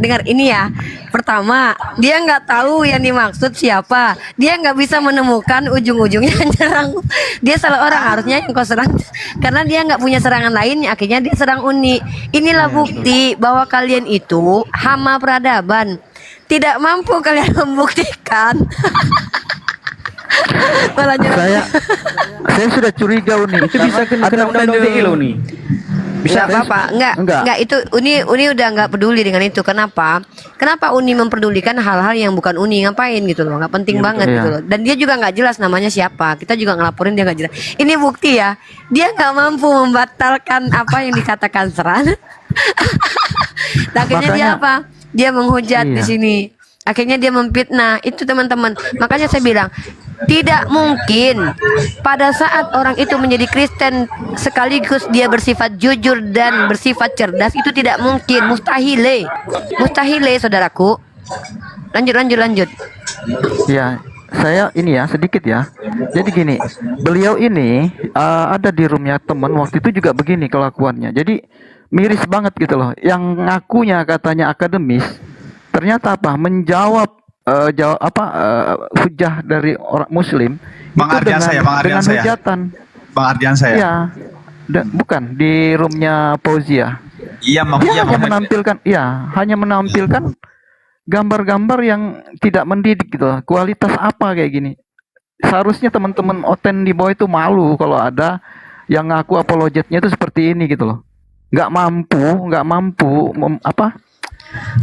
Dengar. Ini ya. Pertama, dia nggak tahu yang dimaksud siapa. Dia nggak bisa menemukan ujung-ujungnya nyerang. Dia salah orang, harusnya yang kau serang. Karena dia nggak punya serangan lain, akhirnya dia serang Uni. Inilah bukti bahwa kalian itu hama peradaban. Tidak mampu kalian membuktikan. Malah nyerang. Saya sudah curiga Uni. Itu bisa kena Ada undang-undang ITE loh nih. Bisa apa-apa, enggak itu Uni udah nggak peduli dengan itu. Kenapa Uni memperdulikan hal-hal yang bukan Uni, ngapain gitu loh, nggak penting banget iya. gitu loh. Dan dia juga nggak jelas namanya siapa, kita juga ngelaporin dia nggak jelas. Ini bukti ya, dia nggak mampu membatalkan apa yang dikatakan Seran. Akhirnya dia Makanya- apa, dia menghujat di Iya. sini, akhirnya dia memfitnah. Itu teman-teman, makanya saya bilang tidak mungkin pada saat orang itu menjadi Kristen sekaligus dia bersifat jujur dan bersifat cerdas, itu tidak mungkin, mustahile saudaraku. Lanjut. Ya, saya ini ya sedikit ya. Jadi gini, beliau ini ada di roomnya teman waktu itu juga begini kelakuannya. Jadi miris banget gitu loh. Yang ngakunya katanya akademis, ternyata apa? Menjawab hujah dari orang Muslim Bang itu Ardiansa ya, Bang dengan Ardiansa ya? hujatan. Bang Ardiansa ya? Iya, bukan di roomnya Fauzia. Iya, Dia hanya Bang. hanya menampilkan gambar-gambar yang tidak mendidik gitu loh. Kualitas apa kayak gini. Seharusnya teman-teman Oten di bawah itu malu kalau ada yang ngaku apologetnya itu seperti ini gitu loh. Nggak mampu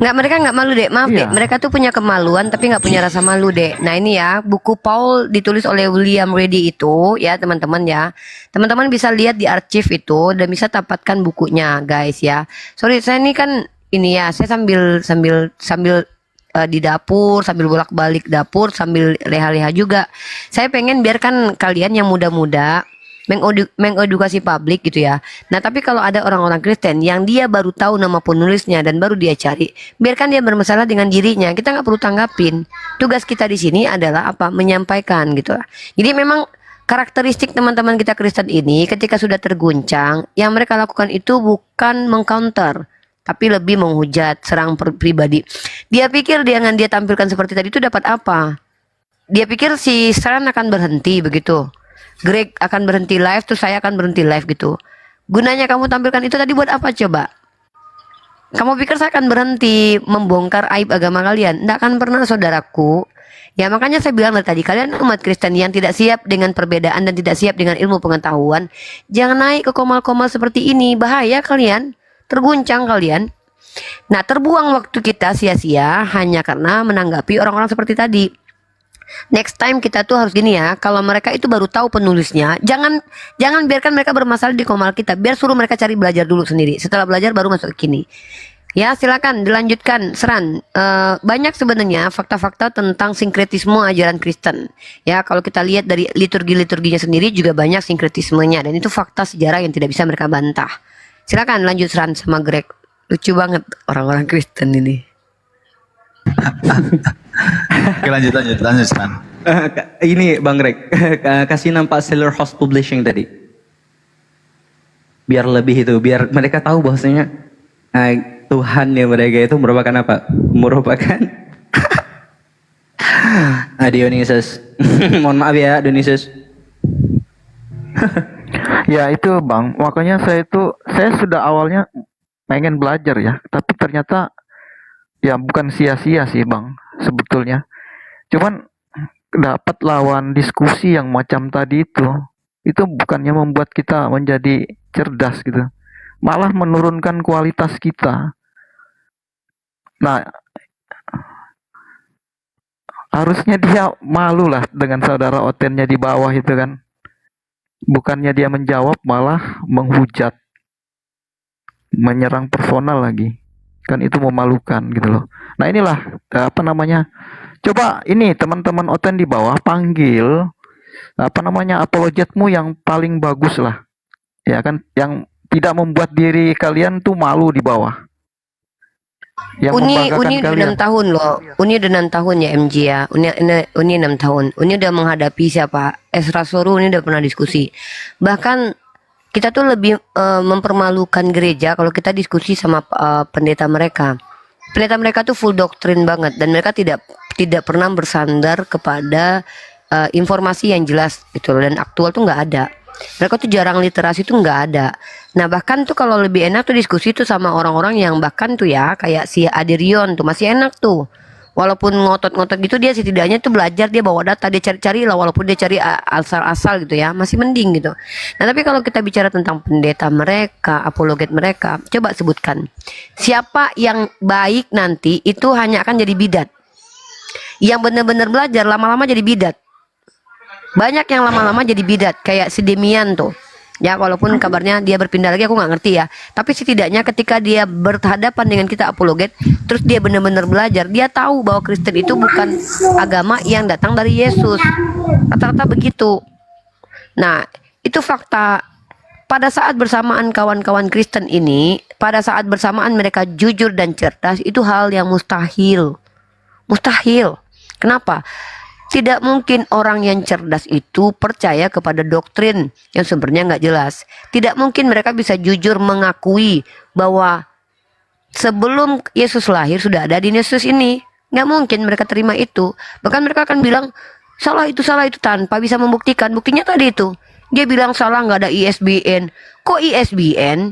Mereka nggak malu dek, maaf Iya. dek. Mereka tuh punya kemaluan tapi nggak punya rasa malu dek. Nah ini ya, buku Paul ditulis oleh William Ready itu ya teman-teman ya. Teman-teman bisa lihat di arsip itu dan bisa dapatkan bukunya guys ya. Sorry saya ini kan ini ya, saya sambil di dapur, sambil bolak-balik dapur, sambil leha-leha juga. Saya pengen biarkan kalian yang muda-muda mengedukasi publik gitu ya. Nah, tapi kalau ada orang-orang Kristen yang dia baru tahu nama penulisnya dan baru dia cari, biarkan dia bermasalah dengan dirinya. Kita nggak perlu tanggapin. Tugas kita di sini adalah apa? Menyampaikan gitu. Jadi memang karakteristik teman-teman kita Kristen ini ketika sudah terguncang, yang mereka lakukan itu bukan mengcounter, tapi lebih menghujat, serang pribadi. Dia pikir dengan dia tampilkan seperti tadi itu dapat apa? Dia pikir si Sran akan berhenti begitu. Greg akan berhenti live, terus saya akan berhenti live gitu. Gunanya kamu tampilkan itu tadi buat apa coba? Kamu pikir saya akan berhenti membongkar aib agama kalian? Tidak akan pernah, saudaraku. Ya makanya saya bilang dari tadi, kalian umat Kristen yang tidak siap dengan perbedaan dan tidak siap dengan ilmu pengetahuan, jangan naik ke komal-komal seperti ini. Bahaya kalian, terguncang kalian. Nah, terbuang waktu kita sia-sia hanya karena menanggapi orang-orang seperti tadi. Next time kita tuh harus gini ya, kalau mereka itu baru tahu penulisnya, jangan biarkan mereka bermasalah di komal kita, biar suruh mereka cari belajar dulu sendiri. Setelah belajar baru masuk ke kini. Ya silakan dilanjutkan, Seran. Banyak sebenarnya fakta-fakta tentang sinkretisme ajaran Kristen. Ya kalau kita lihat dari liturginya sendiri juga banyak sinkretismenya, dan itu fakta sejarah yang tidak bisa mereka bantah. Silakan lanjut, Seran sama Greg. Lucu banget orang-orang Kristen ini. Oke, lanjut Seran. Ini Bang Greg, kasih nampak Seller House Publishing tadi. Biar lebih itu, biar mereka tahu bahwasanya Tuhan yang mereka itu merupakan apa? Merupakan Dionysus. Mohon maaf ya Dionysus. Ya itu Bang, makanya saya sudah awalnya pengen belajar ya, tapi ternyata ya bukan sia-sia sih Bang sebetulnya. Cuman dapat lawan diskusi yang macam tadi itu bukannya membuat kita menjadi cerdas gitu, malah menurunkan kualitas kita. Nah, harusnya dia malu lah dengan saudara Otennya di bawah itu kan. Bukannya dia menjawab, malah menghujat, menyerang personal lagi. Kan itu memalukan gitu loh. Nah inilah apa namanya, coba ini teman-teman Oten di bawah panggil apa namanya apologetmu yang paling bagus lah, ya kan, yang tidak membuat diri kalian tuh malu di bawah, yang Uni membanggakan udah kalian. 6 tahun loh. Uni udah 6 tahun ya MG ya. Uni 6 tahun. Uni udah menghadapi siapa? Esra Soru, Uni udah pernah diskusi. Bahkan kita tuh lebih mempermalukan gereja kalau kita diskusi sama pendeta mereka. Pendeta mereka tuh full doktrin banget, dan mereka tidak pernah bersandar kepada informasi yang jelas gitu loh, dan aktual tuh nggak ada. Mereka tuh jarang literasi tuh nggak ada. Nah bahkan tuh kalau lebih enak tuh diskusi tuh sama orang-orang yang bahkan tuh ya kayak si Aderion tuh masih enak tuh. Walaupun ngotot-ngotot gitu, dia setidaknya tuh belajar, dia bawa data, dia cari-cari lah, walaupun dia cari asal-asal gitu ya, masih mending gitu. Nah tapi kalau kita bicara tentang pendeta mereka, apologet mereka, coba sebutkan siapa yang baik nanti itu hanya akan jadi bidat. Yang benar-benar belajar lama-lama jadi bidat. Banyak yang lama-lama jadi bidat, kayak si Demian tuh. Ya walaupun kabarnya dia berpindah lagi, aku nggak ngerti ya. Tapi setidaknya ketika dia berhadapan dengan kita apologet, terus dia benar-benar belajar, dia tahu bahwa Kristen itu bukan agama yang datang dari Yesus. Rata-rata begitu. Nah itu fakta. Pada saat bersamaan kawan-kawan Kristen ini, pada saat bersamaan mereka jujur dan cerdas, itu hal yang mustahil. Mustahil. Kenapa? Tidak mungkin orang yang cerdas itu percaya kepada doktrin yang sebenarnya nggak jelas. Tidak mungkin mereka bisa jujur mengakui bahwa sebelum Yesus lahir sudah ada Dionysus ini. Nggak mungkin mereka terima itu. Bahkan mereka akan bilang salah itu tanpa bisa membuktikan. Buktinya tadi itu. Dia bilang salah, nggak ada ISBN. Kok ISBN?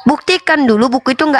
Buktikan dulu buku itu nggak